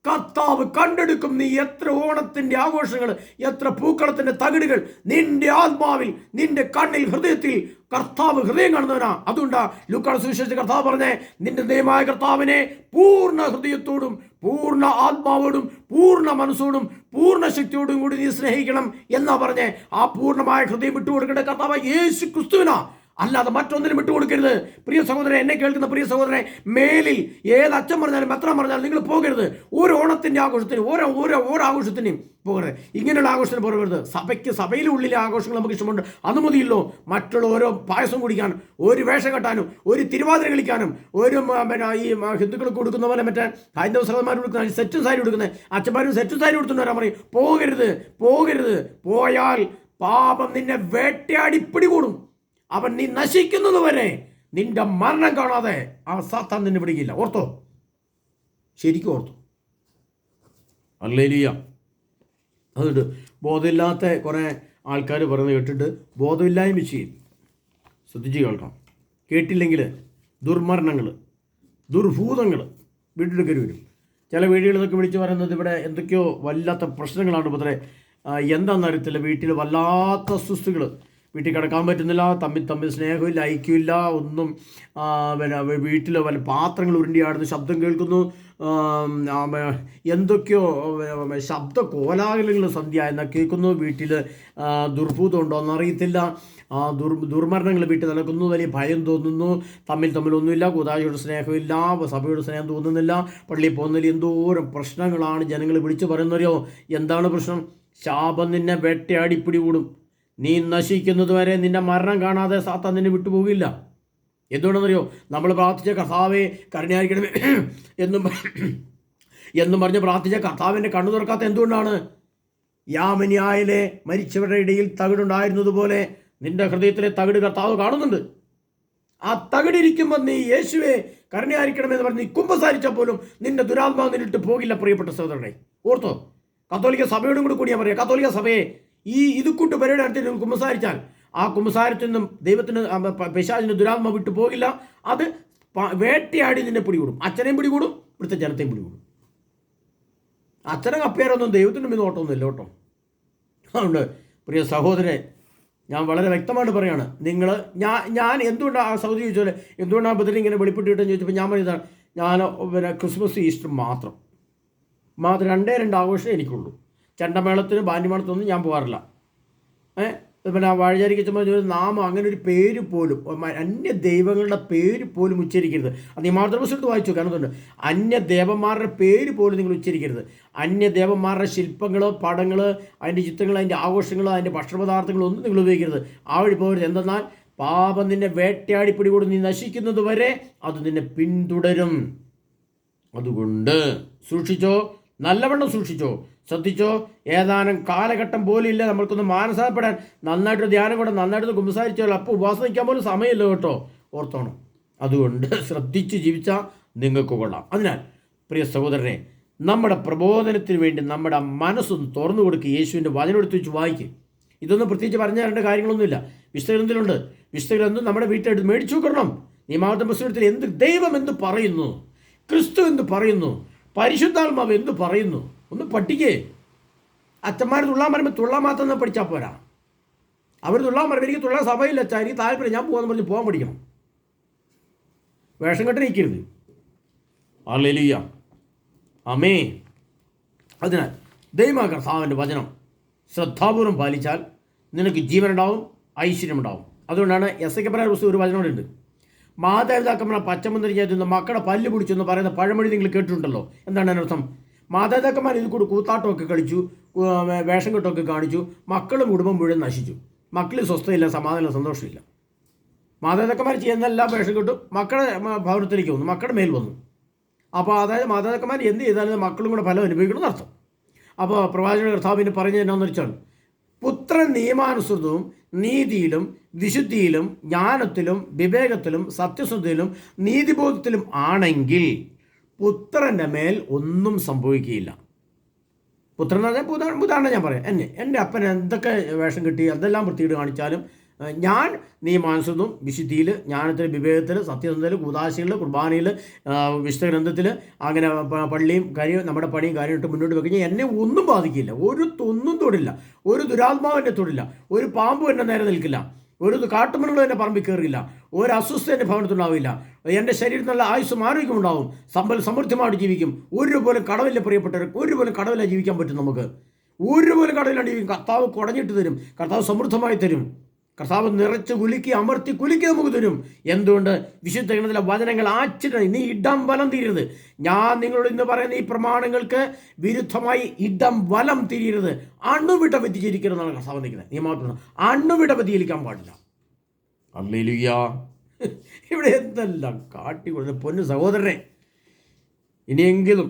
കർത്താവ് കണ്ടെടുക്കും. നീ എത്ര ഓണത്തിൻ്റെ ആഘോഷങ്ങൾ, എത്ര പൂക്കളത്തിൻ്റെ തകിടുകൾ നിന്റെ ആത്മാവിൽ, നിന്റെ കണ്ണിൽ, ഹൃദയത്തിൽ കർത്താവ് ഹൃദയം കാണുന്നവനാ. അതുകൊണ്ടാ ലൂക്കായുടെ സുവിശേഷത്തിൽ കർത്താവ് പറഞ്ഞേ, നിന്റെ ദൈവമായ കർത്താവിനെ പൂർണ്ണ ഹൃദയത്തോടും പൂർണ്ണ ആത്മാവോടും പൂർണ്ണ മനസ്സോടും പൂർണ്ണ ശക്തിയോടും കൂടി നീ സ്നേഹിക്കണം എന്നാ പറഞ്ഞേ. ആ പൂർണ്ണമായ ഹൃദയം വിട്ടുകൊടുക്കേണ്ട കർത്താവ് യേശു ക്രിസ്തുവിനാ, അല്ലാതെ മറ്റൊന്നിനും വിട്ടുകൊടുക്കരുത്. പ്രിയ സഹോദരൻ, എന്നെ കേൾക്കുന്ന പ്രിയ സഹോദരനെ, മേലിൽ ഏത് അച്ഛൻ പറഞ്ഞാലും എത്ര പറഞ്ഞാലും നിങ്ങൾ പോകരുത്. ഓരോ ഓണത്തിൻ്റെ ആഘോഷത്തിന്, ഓരോ ആഘോഷത്തിനും പോകരുത്. ഇങ്ങനെയുള്ള ആഘോഷത്തിന് പോകരുത്. സഭയിലെ ഉള്ളിലെ ആഘോഷങ്ങൾ നമുക്ക് ഇഷ്ടമുണ്ട്, അത് മതിയല്ലോ. മറ്റുള്ള ഓരോ പായസം കുടിക്കാനും, ഒരു വേഷം കെട്ടാനും, ഒരു തിരുവാതിര കളിക്കാനും, ഒരു ഈ ഹിന്ദുക്കൾക്ക് കൊടുക്കുന്ന പോലെ മറ്റേ ഹൈന്ദവ സഹോദരന്മാർ കൊടുക്കുന്ന സെറ്റും സാരി കൊടുക്കുന്നത് അച്ഛന്മാരും സെറ്റും സാരി കൊടുത്തുകൊണ്ട് വരാൻ പറയും. പോകരുത്. പോയാൽ പാപം നിന്നെ വേട്ടയാടി പിടികൂടും. അവൻ നീ നശിക്കുന്നത് വരെ നിന്റെ മരണം കാണാതെ ആ സാത്താൻ നിന്നെ പിടിക്കില്ല. ഓർത്തോ, ശരിക്കും ഓർത്തോ. ഹല്ലേലൂയ. അതുകൊണ്ട് ബോധമില്ലാത്ത കുറേ ആൾക്കാർ പറയുന്നത് കേട്ടിട്ട് ബോധമില്ലായ്മ ചെയ്യും. ശ്രദ്ധിച്ച് കേൾക്കണം. കേട്ടില്ലെങ്കിൽ ദുർമരണങ്ങൾ, ദുർഭൂതങ്ങൾ വീട്ടിൽ കയറി വരും. ചില വീടുകളിലൊക്കെ വിളിച്ച് പറയുന്നത് ഇവിടെ എന്തൊക്കെയോ വല്ലാത്ത പ്രശ്നങ്ങളാണ്. പത്രേ എന്താണെന്നറിയത്തില്ല, വീട്ടിൽ വല്ലാത്ത അസ്വസ്ഥകൾ, വീട്ടിൽ കിടക്കാൻ പറ്റുന്നില്ല, തമ്മിൽ സ്നേഹമില്ല, ഐക്യമില്ല, ഒന്നും. പിന്നെ വീട്ടിൽ വല്ല പാത്രങ്ങൾ ഉരുണ്ടിയാടുന്ന ശബ്ദം കേൾക്കുന്നു, എന്തൊക്കെയോ ശബ്ദ കോലാഹലങ്ങൾ സന്ധ്യ എന്നാൽ കേൾക്കുന്നു. വീട്ടിൽ ദുർഭൂതം ഉണ്ടോ എന്നറിയത്തില്ല. ദുർമരണങ്ങൾ വീട്ടിൽ നടക്കുന്നു. വലിയ ഭയം തോന്നുന്നു. തമ്മിലൊന്നുമില്ല, കൂതാശിയുടെ സ്നേഹമില്ല, സഭയുടെ സ്നേഹം തോന്നുന്നില്ല, പള്ളിയിൽ പോകുന്നതിൽ എന്തോരം പ്രശ്നങ്ങളാണ് ജനങ്ങൾ വിളിച്ചു പറയുന്നവരോ. എന്താണ് പ്രശ്നം? ശാപം നിന്നെ വേട്ടയാടി പിടികൂടും. നീ നശിക്കുന്നത് വരെ നിന്റെ മരണം കാണാതെ സാത്താൻ നിന്നെ വിട്ടുപോകില്ല. എന്തുകൊണ്ടെന്നറിയോ? നമ്മൾ പ്രാർത്ഥിച്ച കർത്താവെ കരുണയായിരിക്കണമേ എന്നും പറഞ്ഞ് പ്രാർത്ഥിച്ച കർത്താവിൻ്റെ കണ്ണു തുറക്കാത്ത എന്തുകൊണ്ടാണ്? യാമനിയായിലെ മരിച്ചവരുടെ ഇടയിൽ തകിടുണ്ടായിരുന്നതുപോലെ നിന്റെ ഹൃദയത്തിലെ തകിട് കർത്താവ് കാണുന്നുണ്ട്. ആ തകിടിരിക്കുമ്പോൾ നീ യേശുവെ കരുണയായിരിക്കണമെന്ന് പറഞ്ഞ് നീ കുമ്പസാരിച്ചാൽ പോലും നിന്റെ ദുരാത്മാവ് നിന്നിട്ട് പോകില്ല. പ്രിയപ്പെട്ട സഹോദരനെ, ഓർത്തോ. കത്തോലിക്ക സഭയോടും കൂടി ഞാൻ പറയാം, കത്തോലിക്ക സഭയെ ഇത് കൂട്ട് പരിപാടി നടത്തി നിങ്ങൾ കുമ്പസാരിച്ചാൽ ആ കുമ്പസാരത്തിൽ നിന്നും ദൈവത്തിന് പിശാചിന് ദുരാത്മ വിട്ടു പോകില്ല. അത് വേട്ടയാടി നിന്നെ പിടികൂടും. അച്ഛനെയും പിടികൂടും, ഇവിടുത്തെ ജനത്തെയും പിടികൂടും. അച്ഛനെ കപ്പേരൊന്നും ദൈവത്തിൻ്റെ മീത് ഓട്ടമൊന്നുമില്ല കേട്ടോ. അതുകൊണ്ട് പ്രിയ സഹോദരൻ, ഞാൻ വളരെ വ്യക്തമായിട്ട് പറയുകയാണ്. ഞാൻ എന്തുകൊണ്ടാണ് ആ സൗദി ചോദിച്ചാൽ എന്തുകൊണ്ടാണ് ബദൽ ഇങ്ങനെ വെളിപ്പെട്ട് കിട്ടുമെന്ന് ചോദിച്ചപ്പോൾ ഞാൻ പറഞ്ഞതാണ്, ഞാൻ പിന്നെ ക്രിസ്മസ് ഈസ്റ്റർ മാത്രം 2 ആഘോഷം എനിക്കുള്ളൂ. ചെണ്ടമേളത്തിന് ബാൻഡിമേളത്തിനൊന്നും ഞാൻ പോകാറില്ല. പിന്നെ വാഴചാരിക്ക് ചുമ്മാ നാമം അങ്ങനെ ഒരു പേര് പോലും, അന്യ ദൈവങ്ങളുടെ പേര് പോലും ഉച്ചരിക്കരുത്. അത് നിയമാവർത്തന പുസ്തകത്തിൽ വായിച്ചു. കാരണം അന്യ ദേവന്മാരുടെ പേര് പോലും നിങ്ങൾ ഉച്ചരിക്കരുത്. അന്യ ദേവന്മാരുടെ ശില്പങ്ങൾ, പടങ്ങൾ, അതിൻ്റെ ചിത്രങ്ങൾ, അതിൻ്റെ ആഘോഷങ്ങൾ, അതിൻ്റെ ഭക്ഷണപദാർത്ഥങ്ങളൊന്നും ഒന്നും നിങ്ങൾ ഉപയോഗിക്കരുത്. ആ വഴി പോകരുത്. എന്തെന്നാൽ പാപം നിന്നെ വേട്ടയാടി പിടികൂടും. നീ നശിക്കുന്നത് വരെ അത് നിന്നെ പിന്തുടരും. അതുകൊണ്ട് സൂക്ഷിച്ചോ, നല്ലവണ്ണം സൂക്ഷിച്ചോ, ശ്രദ്ധിച്ചോ. ഏതാനും കാലഘട്ടം പോലും ഇല്ല നമ്മൾക്കൊന്ന് മാനസാപ്പെടാൻ. നന്നായിട്ട് ധ്യാനം കൂടെ നന്നായിട്ട് കുമ്പസാരിച്ചാൽ അപ്പോൾ ഉപവാസം നിൽക്കാൻ പോലും സമയമില്ല കേട്ടോ, ഓർത്തോണം. അതുകൊണ്ട് ശ്രദ്ധിച്ച് ജീവിച്ചാൽ നിങ്ങൾക്ക് കൊള്ളാം. അതിനാൽ പ്രിയ സഹോദരനെ, നമ്മുടെ പ്രബോധനത്തിന് വേണ്ടി നമ്മുടെ മനസ്സൊന്ന് തുറന്നു കൊടുക്കുക. യേശുവിൻ്റെ വചനം എടുത്ത് വെച്ച് വായിക്കുക. ഇതൊന്നും പ്രത്യേകിച്ച് പറഞ്ഞു തരേണ്ട കാര്യങ്ങളൊന്നുമില്ല. വിശുദ്ധഗ്രന്ഥത്തിലുണ്ട്. വിശുദ്ധഗ്രന്ഥം നമ്മുടെ വീട്ടിലെടുത്ത് മേടിച്ചു വെക്കണം. നിയമാവർത്തന പുസ്തകത്തിൽ എന്ത് ദൈവം എന്ത് പറയുന്നു, ക്രിസ്തു എന്ത് പറയുന്നു, പരിശുദ്ധാത്മാവ് എന്ത് പറയുന്നു, ഒന്ന് പഠിക്കേ. അച്ഛന്മാർ തുള്ളാൻ പറയുമ്പോൾ തുള്ളാൻ മാത്രം പഠിച്ചാൽ പോരാ. അവർ തുള്ളാൻ പറയുമ്പോൾ എനിക്ക് തുള്ളാൻ സഭയില്ല അച്ഛാ, എനിക്ക് താല്പര്യം, ഞാൻ പോകാമെന്ന് പറഞ്ഞ് പോകാൻ പഠിക്കണം. വേഷം കെട്ടി നിൽക്കരുത്. ഹല്ലേലൂയ, ആമേൻ. അതിനാൽ ദൈവമായ കർത്താവിൻ്റെ വചനം ശ്രദ്ധാപൂർവം പാലിച്ചാൽ നിനക്ക് ജീവനുണ്ടാവും, ഐശ്വര്യമുണ്ടാവും. അതുകൊണ്ടാണ് എസ്ഐക്കപ്പറായ പുസ്തകം ഒരു വചനമുണ്ട്. മാതാപിതാക്കന്മാർ പച്ചമുന്തിരി ചേർത്തുന്ന മക്കളെ പല്ല് പിടിച്ചെന്ന് പറയുന്ന പഴമൊഴി നിങ്ങൾ കേട്ടിട്ടുണ്ടല്ലോ. എന്താണ് അതിനർത്ഥം? മാതാപിതാക്കന്മാർ ഇത് കൂടി കൂത്താട്ടമൊക്കെ കളിച്ചു, വേഷം കെട്ടമൊക്കെ കാണിച്ചു, മക്കളും കുടുംബം മുഴുവൻ നശിച്ചു. മക്കളിൽ സ്വസ്ഥയില്ല, സമാധാനമില്ല, സന്തോഷമില്ല. മാതാപിതാക്കന്മാർ ചെയ്യുന്ന എല്ലാം വേഷം കെട്ടും, മക്കളുടെ ഭവനത്തിലേക്ക് വന്നു, മക്കളുടെ മേൽ വന്നു. അപ്പോൾ അതായത് മാതാപിതാക്കന്മാർ എന്ത് ചെയ്താലും മക്കളും കൂടെ ഫലം അനുഭവിക്കണം എന്നർത്ഥം. അപ്പോൾ പ്രവാചകന്റെ കർത്താവിന് പറഞ്ഞത് എന്നാന്ന് വെച്ചാൽ, പുത്രൻ നിയമാനുസൃതവും നീതിയിലും വിശുദ്ധിയിലും ജ്ഞാനത്തിലും വിവേകത്തിലും സത്യസന്ധതയിലും നീതിബോധത്തിലും ആണെങ്കിൽ പുത്രൻ്റെ മേൽ ഒന്നും സംഭവിക്കുകയില്ല. പുത്രൻ എന്ന് പറഞ്ഞാൽ ഉദാഹരണം ഞാൻ പറയാം. എൻ്റെ അപ്പൻ എന്തൊക്കെ വേഷം കിട്ടി, എന്തെല്ലാം വൃത്തികേട് കാണിച്ചാലും ഞാൻ നിയമാനുസൃതം വിശുദ്ധിയിൽ, ജ്ഞാനത്തിൽ, വിവേകത്തിൽ, സത്യസന്ധതയിൽ, കൂദാശകളിൽ, കുർബാനയിൽ, വിശുദ്ധ ഗ്രന്ഥത്തിൽ, അങ്ങനെ പള്ളിയും കാര്യം നമ്മുടെ പണിയും കാര്യമായിട്ട് മുന്നോട്ട് വെക്കഴിഞ്ഞാൽ എന്നെ ഒന്നും ബാധിക്കില്ല. ഒന്നും തൊടില്ല, ഒരു ദുരാത്മാവ് എന്നെ തൊടില്ല, ഒരു പാമ്പും എന്നെ നേരെ നിൽക്കില്ല, ഒരു കാട്ടുമൃഗങ്ങളും എൻ്റെ പറമ്പിൽ കയറില്ല, ഒരു അസ്വസ്ഥ എൻ്റെ ഭവനത്തുണ്ടാവില്ല. എൻ്റെ ശരീരത്തിൽ നല്ല ആയുസ്സും ആരോഗ്യം ഉണ്ടാവും, സമൃദ്ധിമായിട്ട് ജീവിക്കും. ഒരുപോലും കടവില്ല പ്രിയപ്പെട്ടവർ, ഒരുപോലും കടവില്ല ജീവിക്കാൻ പറ്റും നമുക്ക്. ഒരുപോലും കടവില്ലാണ്ട് ജീവിക്കും. കർത്താവ് കുടഞ്ഞിട്ട് തരും, കർത്താവ് സമൃദ്ധമായി തരും, കർത്താവ് നിറച്ച് കുലുക്കി അമർത്തി കുലുക്കി നമുക്ക് തരും. എന്തുകൊണ്ട്? വിശുദ്ധ ഗ്രന്ഥത്തിലെ വചനങ്ങൾ ആച്ചിട്ട് നീ ഇടം വലം തിരിയരുത്. ഞാൻ നിങ്ങളോട് ഇന്ന് പറയുന്ന ഈ പ്രമാണങ്ങൾക്ക് വിരുദ്ധമായി ഇടം വലം തിരിയരുത്. അണുവിട വ്യതിചരിക്കരുതെന്നാണ് കർത്താവ് നിൽക്കുന്നത്. നിയമമാക്കുന്നത് അണുവിട വ്യതിചലിക്കാൻ പാടില്ല. ഹല്ലേലൂയ. ഇവിടെ എന്തെല്ലാം കാട്ടിക്കൊടുത്ത പൊന്നു സഹോദരനെ, ഇനിയെങ്കിലും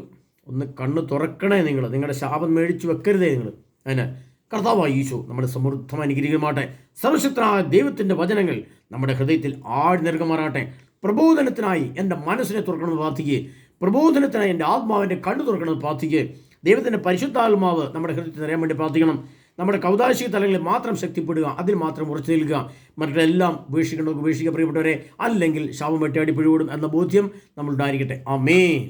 ഒന്ന് കണ്ണ് തുറക്കണേ. നിങ്ങളുടെ ശാപം മേടിച്ചു വെക്കരുതേ നിങ്ങൾ. അതിന് കർത്താവായ ഈശോ നമ്മുടെ സമൃദ്ധമായ അനുഗ്രഹിക്കുമാട്ടെ. സർവശക്തനായ ദൈവത്തിൻ്റെ വചനങ്ങൾ നമ്മുടെ ഹൃദയത്തിൽ ആഴ്ന്നിറങ്ങുമാറാട്ടെ. പ്രബോധനത്തിനായി എൻ്റെ മനസ്സിനെ തുറക്കണമെന്ന് പ്രാർത്ഥിക്കുക. പ്രബോധനത്തിനായി എൻ്റെ ആത്മാവിൻ്റെ കണ്ണു തുറക്കണമെന്ന് പ്രാർത്ഥിക്കുക. ദൈവത്തിൻ്റെ പരിശുദ്ധാത്മാവ് നമ്മുടെ ഹൃദയത്തിൽ നിറയാൻ വേണ്ടി പ്രാർത്ഥിക്കണം. നമ്മുടെ കൗതാശിക തലങ്ങളിൽ മാത്രം ശക്തിപ്പെടുക, അതിൽ മാത്രം ഉറച്ചു നിൽക്കുക. മറ്റെല്ലാം ഉപേക്ഷിക്കേണ്ടവർക്ക് ഉപേക്ഷിക്കുക പ്രിയപ്പെട്ടവരെ, അല്ലെങ്കിൽ ശാപം വെട്ടിയാടി പിഴുവിടും എന്ന ബോധ്യം നമ്മളുണ്ടായിരിക്കട്ടെ. ആമേൻ.